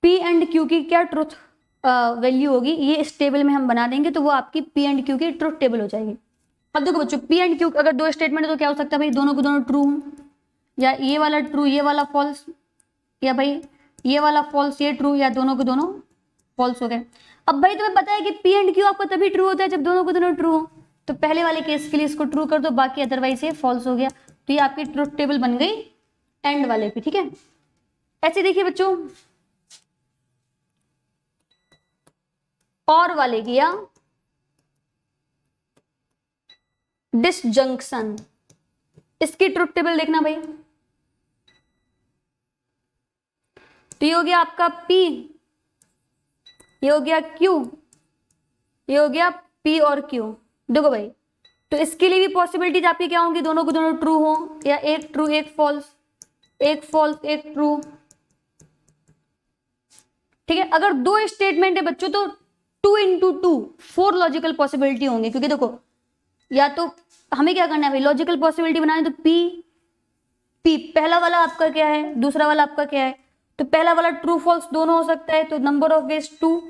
पी एंड क्यू की क्या ट्रुथ वैल्यू होगी, ये इस टेबल में हम बना देंगे, तो वो आपकी पी एंड क्यू की ट्रुथ टेबल हो जाएगी। अब देखो बच्चों पी एंड क्यू अगर दो स्टेटमेंट है तो क्या हो सकता है भाई, दोनों को दोनों ट्रू हो, या ये वाला ट्रू ये वाला फॉल्स, या भाई ये वाला फॉल्स ये ट्रू, या दोनों को दोनों फॉल्स हो गए। अब भाई तुम्हें पता है कि पी एंड क्यू आपको तभी ट्रू होता है जब दोनों को दोनों ट्रू हो, तो पहले वाले केस के लिए इसको ट्रू कर दो, बाकी अदरवाइज ये फॉल्स हो गया। तो ये आपकी ट्रुथ टेबल बन गई एंड वाले की। ठीक है, ऐसे देखिए बच्चों और वाले की, या डिसजंक्शन, इसकी ट्रुथ टेबल देखना भाई। तो ये हो गया आपका P, ये हो गया Q, ये हो गया P और Q। देखो भाई, तो इसके लिए भी पॉसिबिलिटीज आपकी क्या होंगी, दोनों को दोनों ट्रू हो, या एक ट्रू एक फॉल्स, एक फॉल्स एक ट्रू। ठीक है, अगर दो स्टेटमेंट है बच्चों तो 2 into 2 4 लॉजिकल पॉसिबिलिटी होंगे, क्योंकि देखो या तो हमें क्या करना है भाई, लॉजिकल पॉसिबिलिटी बनानी, तो P पहला वाला आपका क्या है, दूसरा वाला आपका क्या है, तो पहला वाला ट्रू फॉल्स दोनों हो सकता है, तो नंबर ऑफ वेज 2।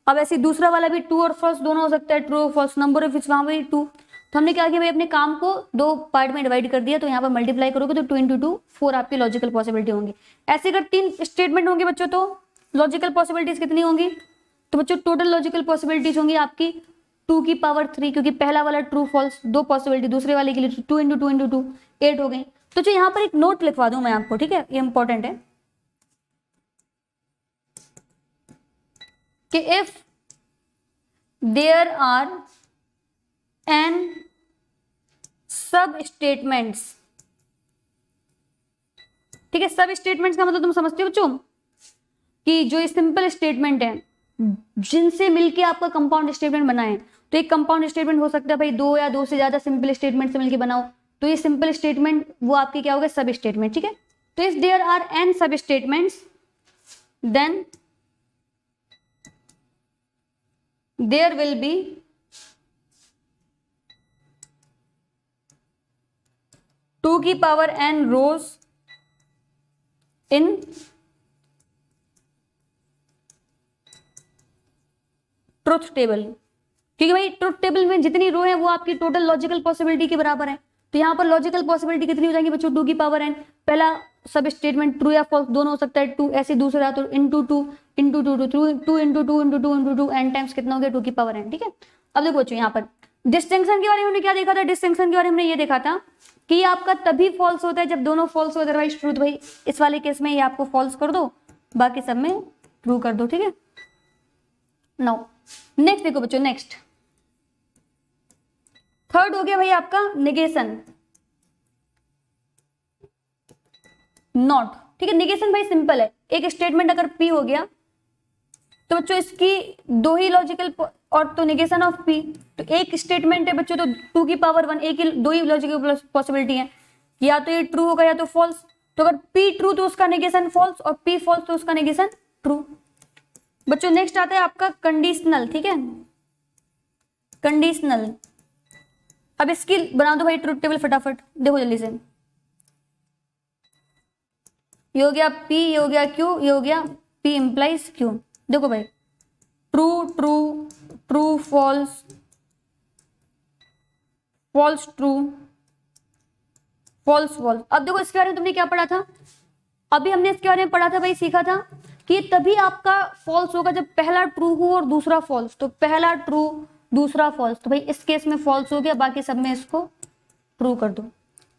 अब ऐसे दूसरा वाला भी ट्रू और फॉल्स दोनों हो सकता है, ट्रू और फॉल्स, नंबर ऑफ वेज वहां पर 2। तो हमने क्या किया भाई, अपने काम को दो पार्ट में डिवाइड कर दिया, तो यहाँ पर मल्टीप्लाई करोगे तो 2 into 2 4 आपकी लॉजिकल पॉसिबिलिटी होंगी। ऐसे अगर 3 स्टेटमेंट होंगे बच्चों तो लॉजिकल पॉसिबिलिटीज कितनी होंगी, तो बच्चों टोटल लॉजिकल पॉसिबिलिटीज होंगी आपकी 2 की पावर 3, क्योंकि पहला वाला ट्रू फॉल्स, दो पॉसिबिलिटी, दूसरे वाले के लिए 2 इंटू 2 इंटू 2 8 हो गई। तो जो यहाँ पर एक नोट लिखवा दूं मैं आपको, ठीक है, ये इंपॉर्टेंट है कि if there are n sub statements, ठीक है, सब स्टेटमेंट्स का मतलब तुम समझते हो बच्चों कि जो ये सिंपल स्टेटमेंट है जिनसे मिलके आपका कंपाउंड स्टेटमेंट बना है। तो एक कंपाउंड स्टेटमेंट हो सकता है भाई दो या दो से ज्यादा सिंपल स्टेटमेंट से मिलके बनाओ, तो ये सिंपल स्टेटमेंट वो आपके क्या हो गए, सब स्टेटमेंट, ठीक है। तो if there are n sub statements then there will be two की power n rows in truth table, क्योंकि भाई ट्रुथ टेबल में जितनी रो है वो आपकी टोटल लॉजिकल पॉसिबिलिटी के बराबर है। तो यहाँ पर लॉजिकल पॉसिबिलिटी कितनी हो जाएगी बच्चों, 2 की पावर एन, पहला सब स्टेटमेंट ट्रू या फॉल्स दोनों हो सकता है, 2 ऐसे दूसरा तो into two into two two 2 into two into two into two n times कितना हो गया, 2 की पावर एन, ठीक है। अब देखो बच्चों यहाँ पर डिस्टिंक्शन के बारे में हमने क्या देखा था, डिस्टिंक्शन के बारे में हमने ये देखा था कि ये आपका तभी फॉल्स होता है जब दोनों फॉल्स हो, अदरवाइज ट्रू। तो भाई इस वाले केस में ये आपको फॉल्स कर दो, बाकी सब में ट्रू कर दो, ठीक है। नाउ नेक्स्ट देखो बच्चों, नेक्स्ट थर्ड हो गया भाई आपका निगेशन, नॉट, ठीक है। निगेशन भाई सिंपल है, एक स्टेटमेंट अगर पी हो गया तो बच्चों इसकी दो ही लॉजिकल और तो निगेशन ऑफ पी, तो एक स्टेटमेंट है बच्चों तो 2 की पावर 1, एक ही दो ही लॉजिकल पॉसिबिलिटी है, या तो ये ट्रू होगा या तो फॉल्स। तो अगर पी ट्रू तो उसका निगेशन फॉल्स, और पी फॉल्स तो उसका निगेशन ट्रू। बच्चों नेक्स्ट आता है आपका कंडीशनल, ठीक है, कंडीशनल। अब इसकी बना दो भाई ट्रुथ टेबल फटाफट, देखो जल्दी से, ये हो गया पी, ये हो गया क्यू, ये हो गया पी इंप्लाइज क्यू। देखो भाई true true true false false true false false. अब देखो इसके बारे में तुमने क्या पढ़ा था, अभी हमने इसके बारे में पढ़ा था भाई, सीखा था कि तभी आपका फॉल्स होगा जब पहला ट्रू हो और दूसरा फॉल्स। तो पहला ट्रू दूसरा फॉल्स, तो भाई इस केस में फॉल्स हो गया, बाकी सब में इसको ट्रू कर दो,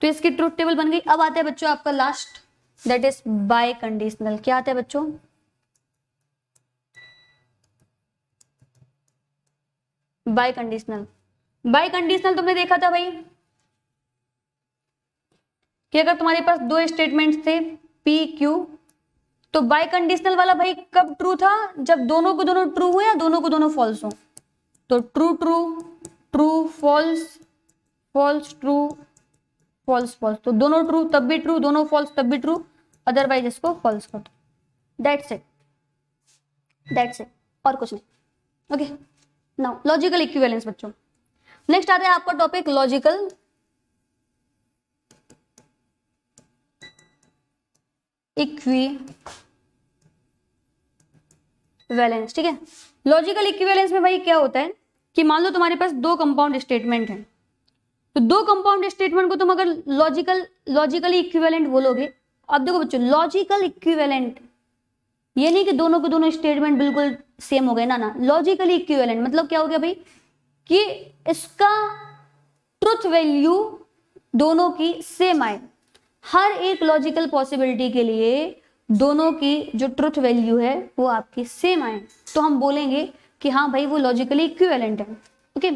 तो इसकी ट्रूथ टेबल बन गई। अब आता है बच्चों आपका last, that is by conditional. क्या आता है बच्चों, बाय कंडीशनल। बाय कंडीशनल तुमने देखा था भाई कि अगर तुम्हारे पास दो स्टेटमेंट्स थे पी क्यू, तो बाय कंडीशनल वाला भाई कब ट्रू था, जब दोनों को दोनों ट्रू हो या दोनों को दोनों फॉल्स हो। तो true true true false false true false false, तो दोनों ट्रू तब भी ट्रू, दोनों फॉल्स तब भी ट्रू, अदरवाइज इसको फॉल्स कर दो। दैट्स इट, दैट्स इट, और कुछ नहीं। ओके, नाउ लॉजिकल इक्विवेलेंस बच्चों। नेक्स्ट आता है आपका टॉपिक लॉजिकल इक्विवेलेंस, ठीक है। लॉजिकल इक्विवेलेंस में भाई क्या होता है कि मान लो तुम्हारे पास दो कंपाउंड स्टेटमेंट हैं, तो दो कंपाउंड स्टेटमेंट को तुम अगर लॉजिकली इक्विवेलेंट बोलोगे। अब देखो बच्चों लॉजिकल इक्विवेलेंट ये नहीं कि दोनों को दोनों स्टेटमेंट बिल्कुल सेम हो गए, ना ना, लॉजिकली इक्विवेलेंट मतलब क्या हो गया भाई कि इसका ट्रुथ वैल्यू दोनों की सेम आए। हर एक लॉजिकल पॉसिबिलिटी के लिए दोनों की जो ट्रुथ वैल्यू है वो आपकी सेम आए, तो हम बोलेंगे कि हाँ भाई वो लॉजिकली इक्विवेलेंट है। ओके,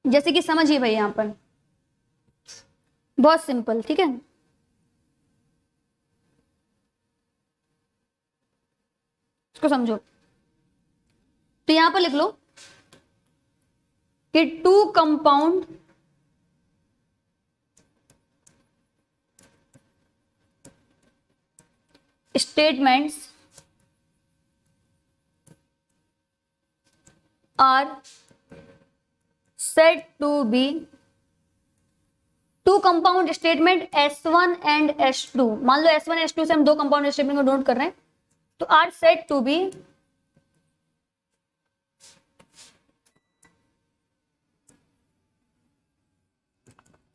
जैसे कि समझिए भाई यहां पर बहुत सिंपल, ठीक है, इसको समझो। तो यहां पर लिख लो कि two compound statements are said to be, two compound statement S1 and S2, मान लो S1 S2 से हम दो कंपाउंड स्टेटमेंट को नोट कर रहे हैं, तो are said to be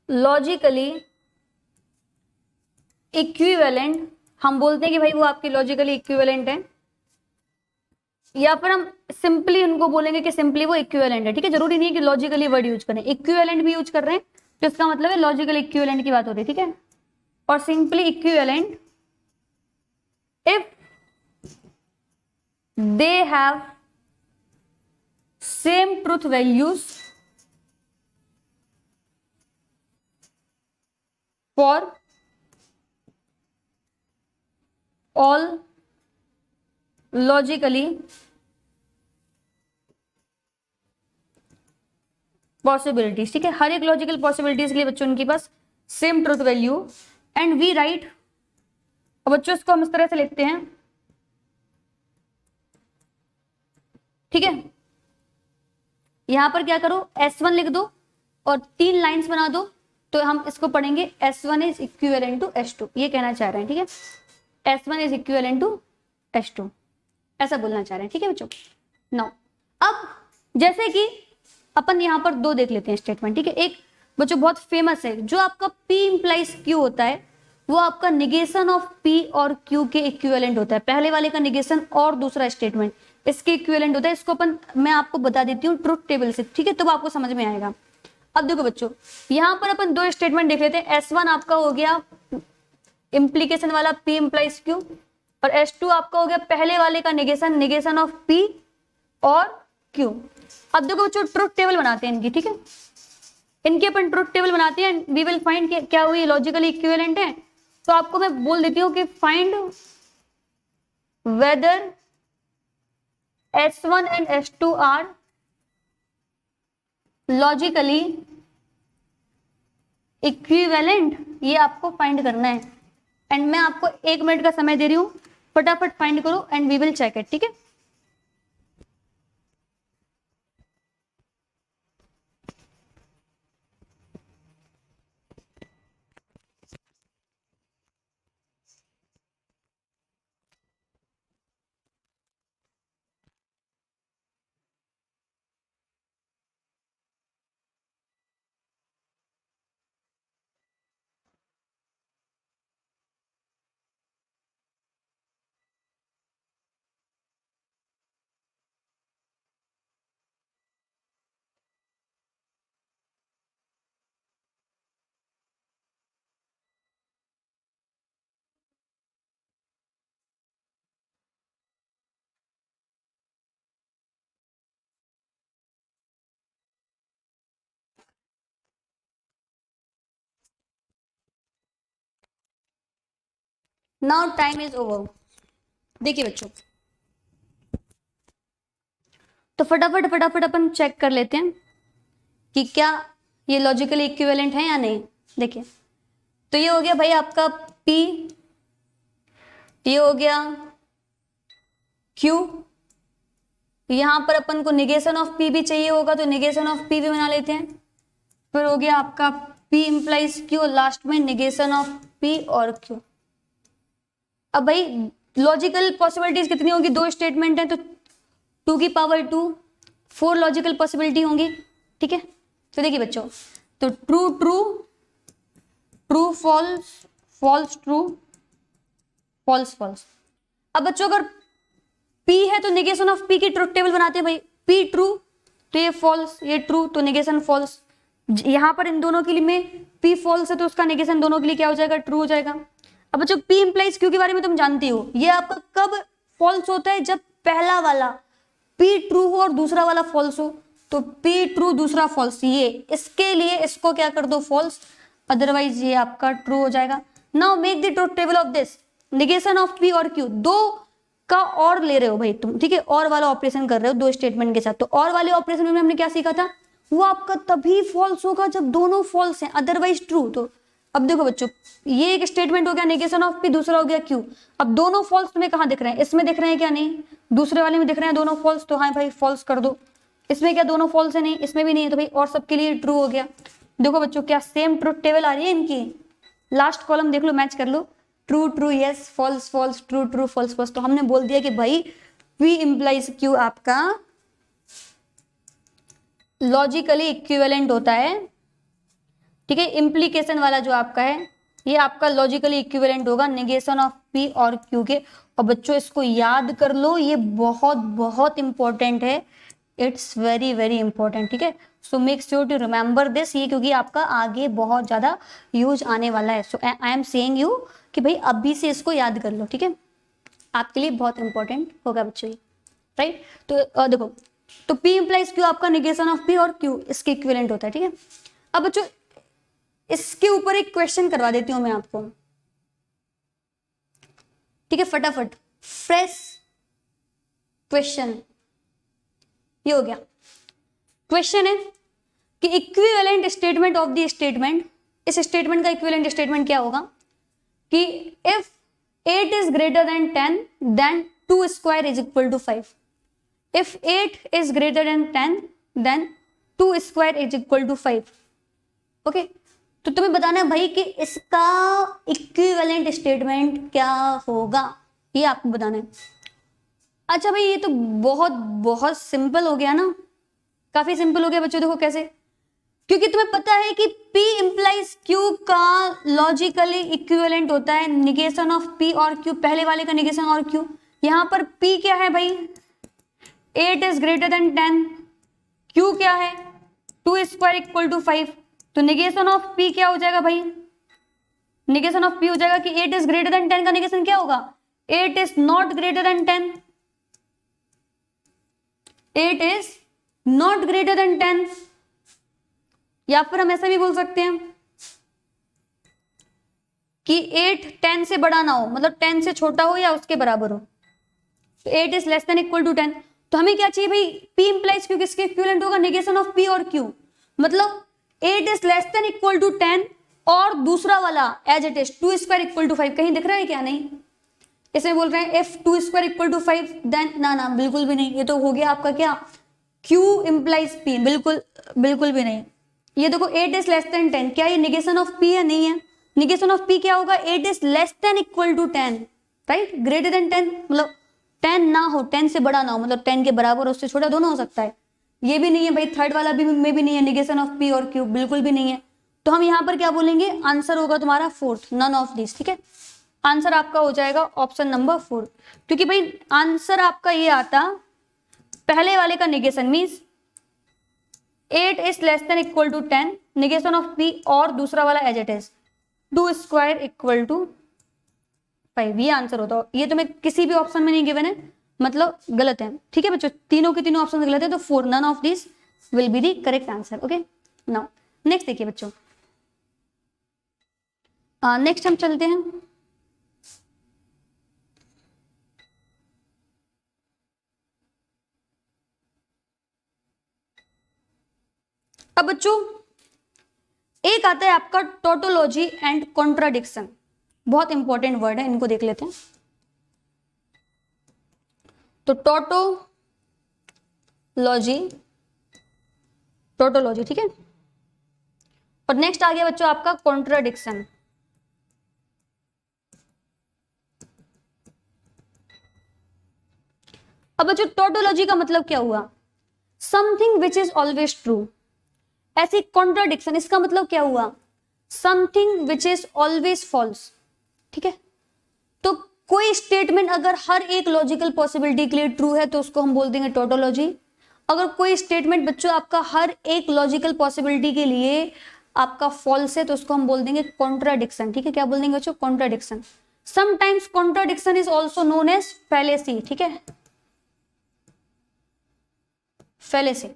logically equivalent, हम बोलते हैं कि भाई वो आपके लॉजिकली इक्विवेलेंट है, या फिर हम सिंपली उनको बोलेंगे कि सिंपली वो इक्विवेलेंट है। ठीक है, जरूरी नहीं है कि लॉजिकली वर्ड यूज करें, इक्विवेलेंट भी यूज कर रहे हैं तो इसका मतलब है लॉजिकल इक्विवेलेंट की बात हो रही है। ठीक है, और simply equivalent if they have same truth values for all logically possibilities. ठीक है, हर एक लॉजिकल पॉसिबिलिटीज के लिए बच्चों उनके पास same truth value, and we write, और बच्चों इसको हम इस तरह से लिखते हैं। ठीक है, यहां पर क्या करो, S1 लिख दो और 3 लाइंस बना दो, तो हम इसको पढ़ेंगे S1 is equivalent to S2, ये कहना चाह रहे हैं। ठीक है, S1 is equivalent to S2, ऐसा बोलना चाह रहे हैं। ठीक है बच्चों, नाउ अब जैसे कि अपन यहां पर 2 देख लेते हैं स्टेटमेंट। ठीक है, एक बच्चों बहुत फेमस है, जो आपका P इंप्लाइज Q होता है वो आपका निगेशन ऑफ P और Q के इक्विवेलेंट होता है। पहले वाले का निगेशन और दूसरा स्टेटमेंट इसके इक्विवेलेंट होता है। इसको मैं आपको बता देती हूँ ट्रुथ टेबल से। ठीक है, तो आपको समझ में आएगा। अब देखो बच्चों, यहां पर अपन 2 स्टेटमेंट देख लेते हैं। S1 आपका हो गया इंप्लीकेशन वाला P इंप्लाइज Q, और S2 आपका हो गया पहले वाले का निगेशन ऑफ P और Q। अब देखो बच्चों, ट्रुथ टेबल बनाते हैं इनकी। ठीक है, इनके अपन ट्रुथ टेबल बनाते हैं, वी विल फाइंड कि क्या हुई लॉजिकली इक्विवेलेंट है। तो आपको मैं बोल देती हूँ कि find whether S1 and S2 are logically equivalent, ये आपको फाइंड करना है। एंड मैं आपको 1 मिनट का समय दे रही हूं, फटाफट फाइंड करो and we will check it. ठीक है, नाउ टाइम इज ओवर। देखिए बच्चों, तो फटाफट फटाफट अपन चेक कर लेते हैं कि क्या ये लॉजिकली इक्विवेलेंट है या नहीं। देखिए, तो ये हो गया भाई आपका P, ये हो गया Q, यहां पर अपन को निगेशन ऑफ P भी चाहिए होगा तो निगेशन ऑफ P भी बना लेते हैं। फिर हो गया आपका P इंप्लाइज Q, लास्ट में निगेशन ऑफ P और Q। अब भाई लॉजिकल पॉसिबिलिटीज कितनी होगी, 2 स्टेटमेंट है तो 2 की पावर 2 4 लॉजिकल पॉसिबिलिटी होंगी। ठीक है, तो देखिए बच्चों, तो true true, true false, false true, false false. अब बच्चों अगर P है तो निगेशन ऑफ P की ट्रुथ टेबल बनाते हैं भाई। P ट्रू तो ये फॉल्स, ये ट्रू तो निगेशन फॉल्स। यहां पर इन दोनों के लिए में P फॉल्स है तो उसका निगेशन दोनों के लिए क्या हो जाएगा, ट्रू हो जाएगा। अब बच्चों P इंप्लाइज Q के बारे में तुम जानती हो, ये आपका कब फॉल्स होता है, जब पहला वाला P ट्रू हो और दूसरा वाला फॉल्स हो। तो P ट्रू दूसरा फॉल्स, ये इसके लिए इसको क्या कर दो फॉल्स, अदरवाइज ये आपका ट्रू हो जाएगा। Now make the truth table of this, negation of P और Q, 2 का और ले रहे हो भाई तुम। ठीक है, और वाला ऑपरेशन कर रहे हो 2 स्टेटमेंट के साथ। तो और वाले ऑपरेशन में हमने क्या सीखा था, वो आपका तभी फॉल्स होगा जब दोनों फॉल्स हैं, अदरवाइज ट्रू। तो अब देखो बच्चों, ये एक स्टेटमेंट हो गया निगेशन ऑफ P, दूसरा हो गया Q। अब दोनों फॉल्स तुम्हें कहां दिख रहे हैं, इसमें दिख रहे हैं क्या, नहीं, दूसरे वाले में दिख रहे हैं दोनों फॉल्स, तो हाँ भाई फॉल्स कर दो। इसमें क्या दोनों फॉल्स है, नहीं, इसमें भी नहीं है, तो भाई और सबके लिए ट्रू हो गया। देखो बच्चों, क्या सेम ट्रुथ टेबल आ रही है इनकी, लास्ट कॉलम देख लो, मैच कर लो, true true yes, false false, true true false false. तो हमने बोल दिया कि भाई P इंप्लाइज Q आपका लॉजिकली इक्विवेलेंट होता है। ठीक है, इंप्लीकेशन वाला जो आपका है ये आपका लॉजिकली इक्विवेलेंट होगा नेगेशन ऑफ पी और क्यू के। और बच्चों इसको याद कर लो, ये बहुत बहुत इंपॉर्टेंट है, इट्स वेरी वेरी इंपॉर्टेंट, ठीक है। So make sure to remember this, ये क्योंकि आपका आगे बहुत ज्यादा यूज आने वाला है। सो आई एम सेइंग यू कि भाई अभी से इसको याद कर लो, ठीक है, आपके लिए बहुत इंपॉर्टेंट होगा बच्चों ये, राइट। तो देखो, तो P इंप्लाइज Q आपका नेगेशन ऑफ P और Q इसके इक्विवेलेंट होता है, ठीक है। अब बच्चों इसके ऊपर एक क्वेश्चन करवा देती हूं मैं आपको, ठीक है, फटाफट फ्रेश क्वेश्चन। ये हो गया क्वेश्चन है कि equivalent statement of the statement, इस स्टेटमेंट का इक्विवेलेंट स्टेटमेंट क्या होगा कि if 8 is greater than 10 then 2 square is equal to 5. If 8 is greater than 10 then 2 square is equal to 5. Okay, तो तुम्हें बताना है भाई कि इसका इक्विवेलेंट स्टेटमेंट क्या होगा, ये आपको बताना है। अच्छा भाई, ये तो बहुत बहुत सिंपल हो गया ना, काफी सिंपल हो गया बच्चों। देखो कैसे, क्योंकि तुम्हें पता है कि P इंप्लाइज Q का लॉजिकली इक्विवेलेंट होता है निगेशन ऑफ P और Q, पहले वाले का निगेशन और Q। यहां पर P क्या है भाई, 8 is greater than 10, Q क्या है 2 square equal to 5, तो निगेशन ऑफ P क्या हो जाएगा भाई, निगेशन ऑफ P हो जाएगा कि 8 is greater than 10 का निगेशन क्या होगा, 8 is not greater than 10, 8 is not greater than 10। या फिर हम ऐसा भी बोल सकते हैं कि 8 10 से बड़ा ना हो, मतलब 10 से छोटा हो या उसके बराबर हो, तो 8 is less than equal to 10। तो हमें क्या चाहिए भाई, P इंप्लाइज Q किसके इक्विवेलेंट होगा, नेगेशन ऑफ P और Q, मतलब 8 is less than equal to 10 और दूसरा वाला as it is 2 square equal to 5। कहीं दिख रहा है क्या, नहीं, इसमें बोल रहे हैं if 2 square equal to 5 then, ना बिल्कुल भी नहीं, ये तो हो गया आपका क्या, Q इंप्लाइज P, बिल्कुल बिल्कुल भी नहीं। ये देखो 8 इज लेस देन 10, क्या ये निगेशन ऑफ P है, नहीं है। निगेशन ऑफ P क्या होगा, 8 is less than equal to 10, right, greater than 10 मतलब 10 ना हो, 10 से बड़ा ना हो, मतलब 10 के बराबर उससे छोटा दोनों हो सकता है। ये भी नहीं है भाई, थर्ड वाला भी में भी नहीं है, निगेशन ऑफ P और Q बिल्कुल भी नहीं है। तो हम यहाँ पर क्या बोलेंगे, आंसर होगा तुम्हारा फोर्थ, नन ऑफ दिस, ठीक है। आंसर आपका हो जाएगा ऑप्शन नंबर 4, क्योंकि भाई आंसर आपका ये आता पहले वाले का negation means 8 is less than equal to 10, negation of P और दूसरा वाला as it is 2 square equal to 5, ये आंसर होता है। ये तुम्हें किसी भी ऑप्शन में नहीं गिवन है, मतलब गलत है, ठीक है बच्चों, तीनों के तीनों ऑप्शन गलत है, तो 4 none of this will be the correct answer. Okay, now next देखिए बच्चों, नेक्स्ट हम चलते हैं अब बच्चों, एक आता है आपका टोटोलॉजी एंड कॉन्ट्राडिक्शन, बहुत इंपॉर्टेंट वर्ड है, इनको देख लेते हैं। तो टोटोलॉजी, ठीक है, और नेक्स्ट आ गया बच्चों आपका कॉन्ट्राडिक्शन। अब बच्चों टोटोलॉजी का मतलब क्या हुआ, something which is always true. ऐसी कॉन्ट्राडिक्शन, इसका मतलब क्या हुआ, something which is always false, ठीक है। तो कोई स्टेटमेंट अगर हर एक लॉजिकल पॉसिबिलिटी के लिए ट्रू है तो उसको हम बोल देंगे टोटोलॉजी। अगर कोई स्टेटमेंट बच्चों आपका हर एक लॉजिकल पॉसिबिलिटी के लिए आपका फॉल्स है तो उसको हम बोल देंगे कॉन्ट्राडिक्शन, ठीक है। क्या बोल देंगे बच्चों, contradiction. Sometimes contradiction is also known as fallacy, ठीक है, फैलेसी।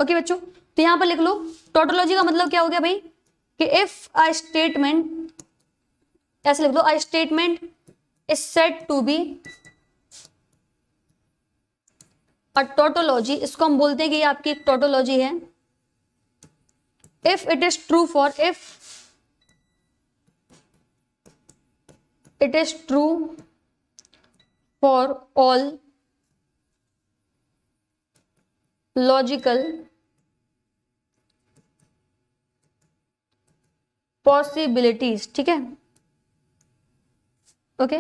ओके बच्चों, तो यहां पर लिख लो टोटोलॉजी का मतलब क्या हो गया भाई कि इफ अ स्टेटमेंट, ऐसे लिख दो, a statement is said to be a tautology, इसको हम बोलते हैं कि ये आपकी एक टोटोलॉजी है। If it is true for, if it is true for all logical possibilities, ठीक है। ओके,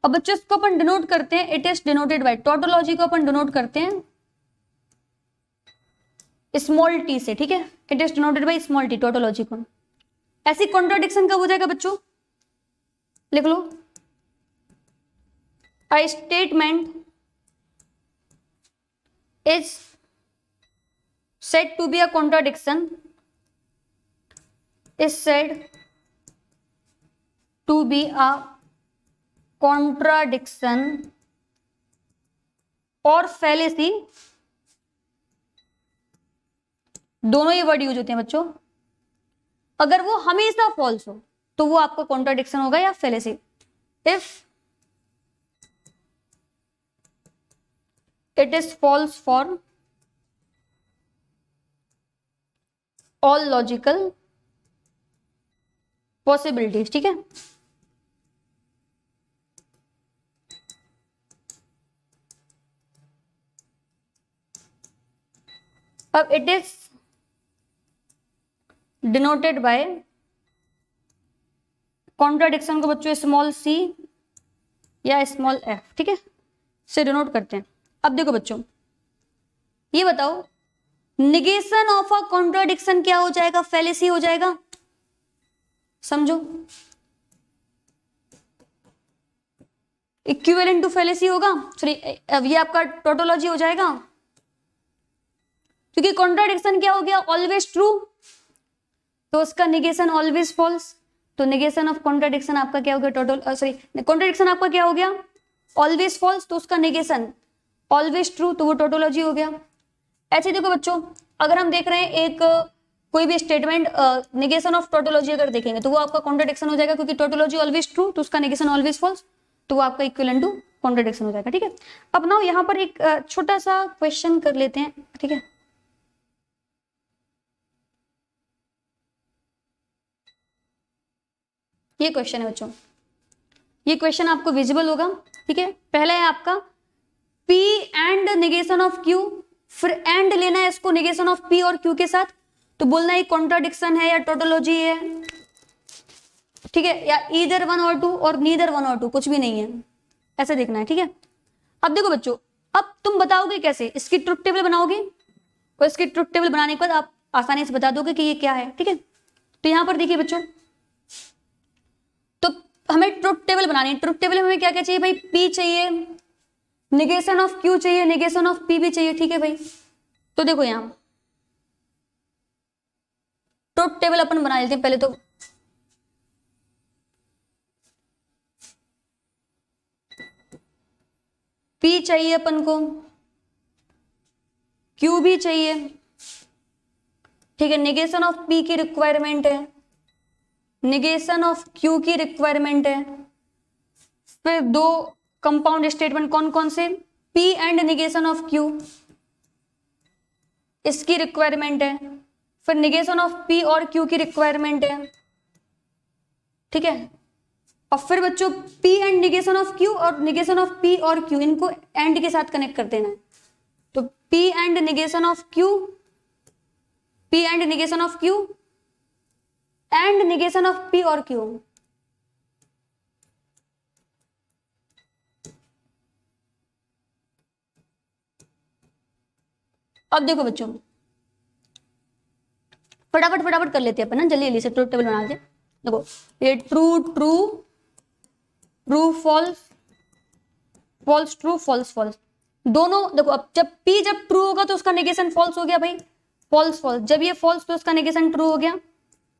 अब बच्चों इसको अपन डिनोट करते हैं, it is denoted bye, tautology को अपन डिनोट करते हैं स्मॉल टी से, ठीक है। It is denoted by small t, tautology को। ऐसी कॉन्ट्राडिक्शन कब हो जाएगा बच्चों, लिख लो, a statement is said to be a contradiction is said to be a contradiction और fallacy, दोनों ये वर्ड यूज होते हैं बच्चों। अगर वो हमेशा फॉल्स हो तो वो आपका कॉन्ट्राडिक्शन होगा या fallacy. If it is false for all logical possibilities, ठीक है। अब it is denoted by, contradiction को बच्चों स्मॉल सी या स्मॉल एफ, ठीक है, से डिनोट करते हैं। अब देखो बच्चों, ये बताओ निगेशन ऑफ अ कॉन्ट्राडिक्शन क्या हो जाएगा, फेलेसी हो जाएगा, समझो। इक्विवेलेंट टू फेलेसी होगा, सॉरी अब ये आपका टोटोलॉजी हो जाएगा, क्योंकि कॉन्ट्राडिक्शन क्या हो गया, ऑलवेज ट्रू, तो उसका निगेशन ऑलवेज फॉल्स। तो निगेशन ऑफ कॉन्ट्राडिक्शन आपका क्या हो गया, टोटल सॉरी कॉन्ट्राडिक्शन आपका क्या हो गया, ऑलवेज फॉल्स, तो उसका निगेशन ऑलवेज ट्रू, तो वो टोटोलॉजी हो गया। ऐसे देखो बच्चों, अगर हम देख रहे हैं एक कोई भी स्टेटमेंट, निगेशन ऑफ टोटोलॉजी अगर देखेंगे तो वो आपका कॉन्ट्राडिक्शन हो जाएगा, क्योंकि टोटोलॉजी ऑलवेज ट्रू, तो उसका निगेशन ऑलवेज फॉल्स, तो वो आपका इक्विवेलेंट टू कॉन्ट्राडिक्शन हो जाएगा, ठीक है। अब ना यहाँ पर एक छोटा सा क्वेश्चन कर लेते हैं, ठीक है। ये क्वेश्चन है बच्चों, ये क्वेश्चन आपको विजिबल होगा, ठीक है। पहला है आपका P and negation of Q, फिर एंड लेना है इसको निगेशन ऑफ P और Q के साथ, तो बोलना है कॉन्ट्राडिक्शन है या टोटोलॉजी है, ठीक है, या ईदर वन और टू और नीदर वन और टू, कुछ भी नहीं है, ऐसे देखना है, ठीक है। अब देखो बच्चों, अब तुम बताओगे कैसे, इसकी ट्रुथ टेबल बनाओगे, और इसकी ट्रुथ टेबल बनाने के बाद आप आसानी से बता दोगे कि ये क्या है, ठीक है। तो यहां पर देखिए बच्चों, तो हमें ट्रुथ टेबल बनानी है। ट्रुथ टेबल में हमें क्या क्या चाहिए भाई, P चाहिए, निगेशन ऑफ Q चाहिए, निगेशन ऑफ P भी चाहिए, ठीक है भाई। तो देखो यहां ट्रुथ टेबल अपन बना लेते हैं पहले तो। P चाहिए अपन को, Q भी चाहिए, ठीक है, निगेशन ऑफ P की रिक्वायरमेंट है, निगेशन ऑफ Q की रिक्वायरमेंट है, फिर दो कंपाउंड स्टेटमेंट कौन कौन से, P and negation of Q, इसकी रिक्वायरमेंट है, फिर निगेशन ऑफ P और Q की रिक्वायरमेंट है, ठीक है। और फिर बच्चों P and negation of Q और निगेशन ऑफ P और Q, इनको एंड के साथ कनेक्ट कर देना है। तो P and negation of Q, P and negation of Q and negation of P और Q। अब देखो बच्चों, फटाफट फटाफट कर लेते हैं अपन ना, जल्दी जल्दी से ट्रूथ टेबल बना लेते हैं। देखो ये true true, true false, false true, false false, दोनों देखो। अब जब P जब ट्रू होगा तो उसका नेगेशन फॉल्स हो गया भाई, फॉल्स फॉल्स, जब ये फॉल्स तो उसका नेगेशन ट्रू हो गया,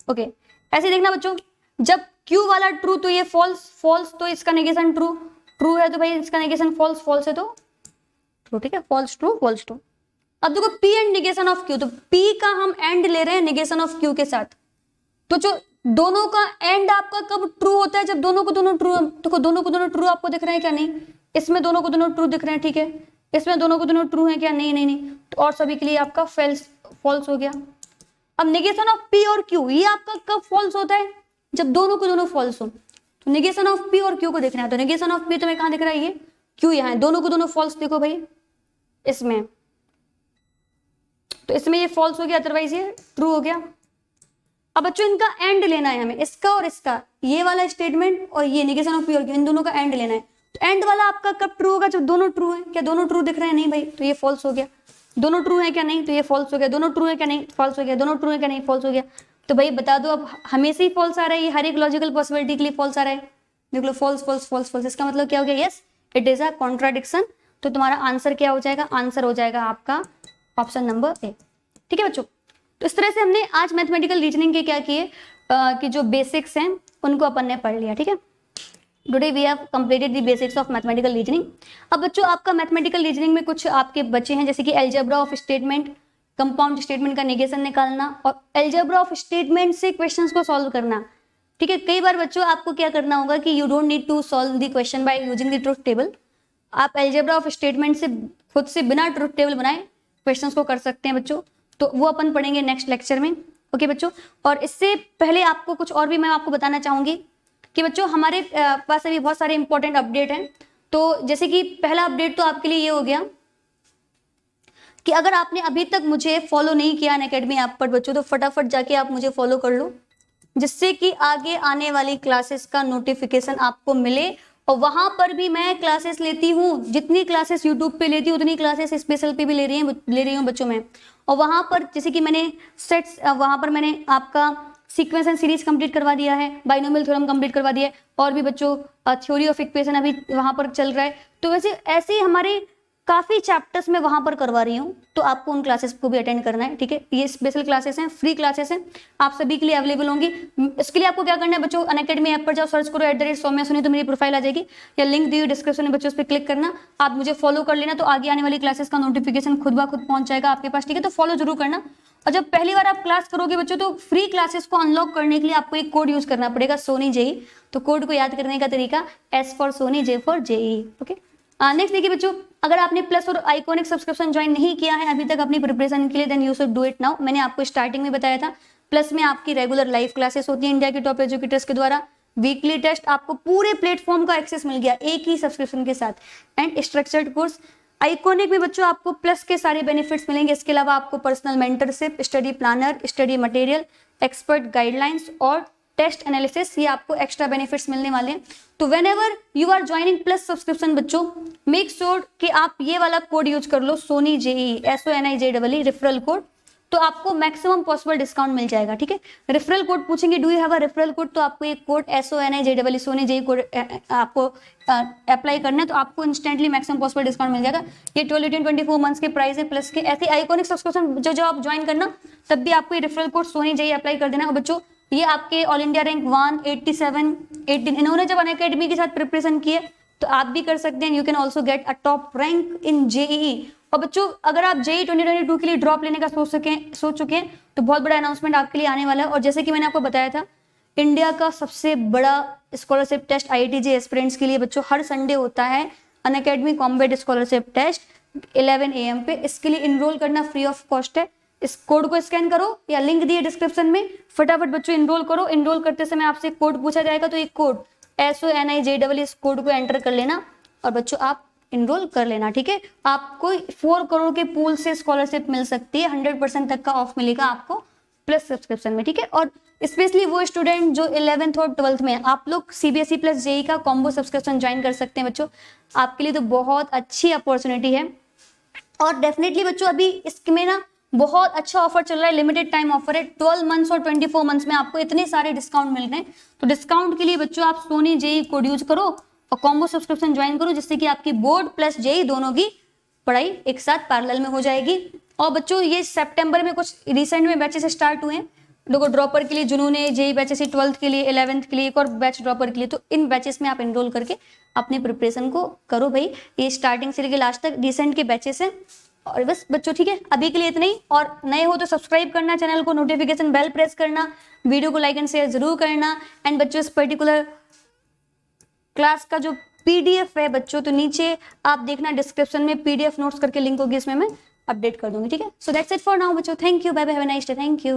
ओके। ऐसे देखना बच्चों, जब Q वाला ट्रू तो ये फॉल्स, फॉल्स तो इसका नेगेशन ट्रू, ट्रू है तो भाई इसका नेगेशन फॉल्स, फॉल्स है तो ट्रू, ठीक है, फॉल्स ट्रू, फॉल्स ट्रू। अब देखो P and negation of Q, तो P का हम एंड ले रहे हैं निगेशन ऑफ Q के साथ, तो जो दोनों का एंड आपका कब ट्रू होता है, जब दोनों को दोनों ट्रू, देखो दोनों को दोनों ट्रू आपको दिख रहे हैं क्या, नहीं, इसमें दोनों को दोनों ट्रू दिख रहे हैं, ठीक है, इसमें दोनों को दोनों ट्रू है क्या, नहीं नहीं नहीं, तो और सभी के लिए आपका फॉल्स हो गया। अब निगेशन ऑफ P और Q, ये आपका कब फॉल्स होता है, जब दोनों को दोनों फॉल्स हो, तो निगेशन ऑफ P और Q को देखना है, तो निगेशन ऑफ P तुम्हें कहां दिख रहा है, ये Q यहाँ है, दोनों को दोनों फॉल्स देखो भाई इसमें, तो इसमें ये फॉल्स हो गया, अदरवाइज ये ट्रू हो गया। अब बच्चों इनका एंड लेना है हमें, इसका और इसका, ये वाला स्टेटमेंट और ये निगेशन ऑफ P और Q, इन दोनों का एंड लेना है। तो एंड वाला आपका कब ट्रू होगा, जब दोनों ट्रू है, क्या दोनों ट्रू दिख रहे हैं, नहीं भाई, तो ये फॉल्स हो गया। दोनों ट्रू है क्या, नहीं, तो ये फॉल्स हो गया। दोनों ट्रू है क्या, नहीं, फॉल्स हो गया। दोनों ट्रू है क्या, नहीं, फॉल्स हो गया। तो भाई बता दो, अब हमेशा ही फॉल्स आ रहा है, ये हर एक लॉजिकल पॉसिबिलिटी के लिए फॉल्स आ रहा है। देख लो, फॉल्स फॉल्स फॉल्स फॉल्स, इसका मतलब क्या हो गया? Yes, it is a contradiction. तो तुम्हारा आंसर क्या हो जाएगा? आंसर हो जाएगा आपका ऑप्शन नंबर ए। ठीक है बच्चों, तो इस तरह से हमने आज मैथमेटिकल रीजनिंग के क्या किए कि जो बेसिक्स हैं उनको अपन ने पढ़ लिया। ठीक है, today we have completed the basics of mathematical reasoning. अब बच्चों आपका मैथमेटिकल रीजनिंग में कुछ आपके बच्चे हैं, जैसे कि algebra of statement, compound statement का नेगेशन निकालना और अलजेब्रा ऑफ स्टेटमेंट से क्वेश्चंस को सॉल्व करना। ठीक है, कई बार बच्चों आपको क्या करना होगा कि you don't need to solve the question by using the truth table, आप अलजेब्रा ऑफ स्टेटमेंट से खुद से बिना ट्रुथ टेबल बनाए क्वेश्चंस को कर सकते हैं बच्चों। तो वो अपन पढ़ेंगे नेक्स्ट लेक्चर में। ओके बच्चों, और इससे पहले आपको कुछ और भी मैं आपको बताना चाहूंगी कि बच्चों हमारे पास अभी बहुत सारे इंपॉर्टेंट अपडेट हैं। तो जैसे कि पहला अपडेट तो आपके लिए ये हो गया कि अगर आपने अभी तक मुझे फॉलो नहीं किया अनअकैडमी ऐप पर बच्चों, तो फटाफट जाके आप मुझे फॉलो कर लो, जिससे कि आगे आने वाली क्लासेस का नोटिफिकेशन आपको मिले। और वहां पर भी मैं क्लासेस लेती हूँ, जितनी क्लासेस यूट्यूब पे लेती हूँ उतनी क्लासेस स्पेशल पे भी ले रही हूँ बच्चों में। और वहां पर जैसे कि मैंने सेट्स, वहां पर मैंने आपका सीक्वेंस एंड सीरीज कंप्लीट करवा दिया है, बाइनोमियल थ्योरम कंप्लीट करवा दिया है, और भी बच्चों थ्योरी ऑफ इक्वेशन अभी वहां पर चल रहा है। तो वैसे ऐसे हमारे काफी चैप्टर्स में वहां पर करवा रही हूँ, तो आपको उन क्लासेस को भी अटेंड करना है। ठीक है, ये स्पेशल क्लासेस हैं, फ्री क्लासेस हैं, आप सभी के लिए अवेलेबल होंगी। इसके लिए आपको क्या करना है बच्चों, अनअकैडमी ऐप पर जाओ, सर्च करो @सौम्या सोनी, तो मेरी प्रोफाइल आ जाएगी, या लिंक दी हुई डिस्क्रिप्शन में बच्चों, उस पर क्लिक करना, आप मुझे फॉलो कर लेना, तो आगे आने वाली क्लासेस का नोटिफिकेशन खुद ब खुद पहुंच जाएगा आपके पास। ठीक है, तो फॉलो जरूर करना। और जब पहली बार आप क्लास करोगे बच्चों, तो फ्री क्लासेस को अनलॉक करने के लिए आपको एक कोड यूज करना पड़ेगा, सोनी जेई। तो कोड को याद करने का तरीका S for Soni, J for JEE. Okay, next देखिए बच्चों, अगर आपने प्लस और आइकॉनिक सब्सक्रिप्शन ज्वाइन नहीं किया है अभी तक अपनी प्रिपरेशन के लिए, then you should do it now. मैंने आपको स्टार्टिंग में बताया था, प्लस में आपकी रेगुलर लाइव क्लासेस होती है इंडिया के टॉप एजुकेटर्स के द्वारा, वीकली टेस्ट, आपको पूरे प्लेटफॉर्म का एक्सेस मिल गया एक ही सब्सक्रिप्शन के साथ, एंड स्ट्रक्चर्ड कोर्स। आइकॉनिक में बच्चों आपको प्लस के सारे बेनिफिट्स मिलेंगे, इसके अलावा आपको personal mentorship, study planner, study material, expert guidelines और टेस्ट एनालिसिस, ये आपको एक्स्ट्रा बेनिफिट्स मिलने वाले हैं। तो whenever you are joining plus subscription बच्चों, मेक श्योर कि आप ये वाला कोड यूज कर लो, Soni JEE, SONIJEE referral code, तो आपको मैक्सिमम पॉसिबल डिस्काउंट मिल जाएगा। ठीक है, रेफरल कोड पूछेंगे, do you have a referral code, तो आपको एक code SONIJEE Soni JEE code आपको अप्लाई करना है, तो आपको इंस्टेंटली मैक्सिमम पॉसिबल डिस्काउंट मिल जाएगा। ये 12, 18, 24 मंथ्स के प्राइस है प्लस के। ऐसे आइकॉनिक सब्सक्रिप्शन जो आप ज्वाइन करना, तब भी आपको ये रेफरल कोड सोनी जेई अप्लाई कर देना। और बच्चों ये आपके ऑल इंडिया रैंक 187, 18, इन्होंने जब अनअकैडमी के साथ प्रिपरेशन की है, तो आप भी कर सकते हैं। You can also get a top rank in JEE. और बच्चों अगर आप जेईई 2022 के लिए ड्रॉप लेने का सोच चुके हैं, तो बहुत बड़ा अनाउंसमेंट आपके लिए आने वाला है। और जैसे कि मैंने आपको बताया था, इंडिया का सबसे बड़ा स्कॉलरशिप टेस्ट IITJ एस्पिरेंट्स के लिए बच्चों हर संडे होता है, Unacademy combat scholarship test 11 AM पे। इसके लिए इनरोल करना फ्री ऑफ कॉस्ट है। इस कोड को स्कैन करो या लिंक दिए डिस्क्रिप्शन में, फटाफट बच्चों इनरोल करो। इनरोल करते समय आपसे कोड पूछा जाएगा, तो एक कोड SONIJEE इस कोड को एंटर कर लेना और बच्चों आप इनरोल कर लेना। ठीक है, आपको 4 करोड़ के पूल से स्कॉलरशिप मिल सकती है, 100% तक का ऑफ मिलेगा आपको प्लस सब्सक्रिप्शन में। ठीक है, और स्पेशली वो स्टूडेंट जो 11th और 12th में, आप लोग CBSE प्लस जेईई का कॉम्बो सब्सक्रिप्शन ज्वाइन कर सकते हैं बच्चों, आपके लिए तो बहुत अच्छी अपॉर्चुनिटी है। और डेफिनेटली बच्चों अभी इसमें ना बहुत अच्छा ऑफर चल रहा है, लिमिटेड टाइम ऑफर है, 12 मंथ्स और 24 मंथ्स में आपको इतने सारे डिस्काउंट मिल रहे हैं। तो डिस्काउंट के लिए बच्चों आप सोनी जेईई कोड यूज करो और कॉम्बो सब्सक्रिप्शन ज्वाइन करो, जिससे कि आपकी बोर्ड प्लस जेईई दोनों की पढ़ाई एक साथ पैरेलल में हो जाएगी। और बच्चों ये सितंबर में कुछ रिसेंट में बैचेस स्टार्ट हुए हैं, देखो ड्रॉपर के लिए जुनून है, जेईई बैचेस 12th के लिए, 11th के लिए एक और बैच ड्रॉपर के लिए। तो इन बैचेस में आप एनरोल करके अपने प्रिपरेशन को करो भाई, ये स्टार्टिंग से लेकर लास्ट तक रिसेंट के बैचेस हैं। और बस बच्चों ठीक है, अभी के लिए इतना ही। और नए हो तो सब्सक्राइब करना चैनल को, नोटिफिकेशन बेल प्रेस करना, वीडियो को लाइक एंड शेयर जरूर करना। एंड बच्चों इस पर्टिकुलर क्लास का जो PDF है बच्चों, तो नीचे आप देखना डिस्क्रिप्शन में PDF नोट्स करके लिंक होगी, इसमें मैं अपडेट कर दूंगी। ठीक है, so that's it for now बच्चों, thank you, bye bye, have a nice day, thank you.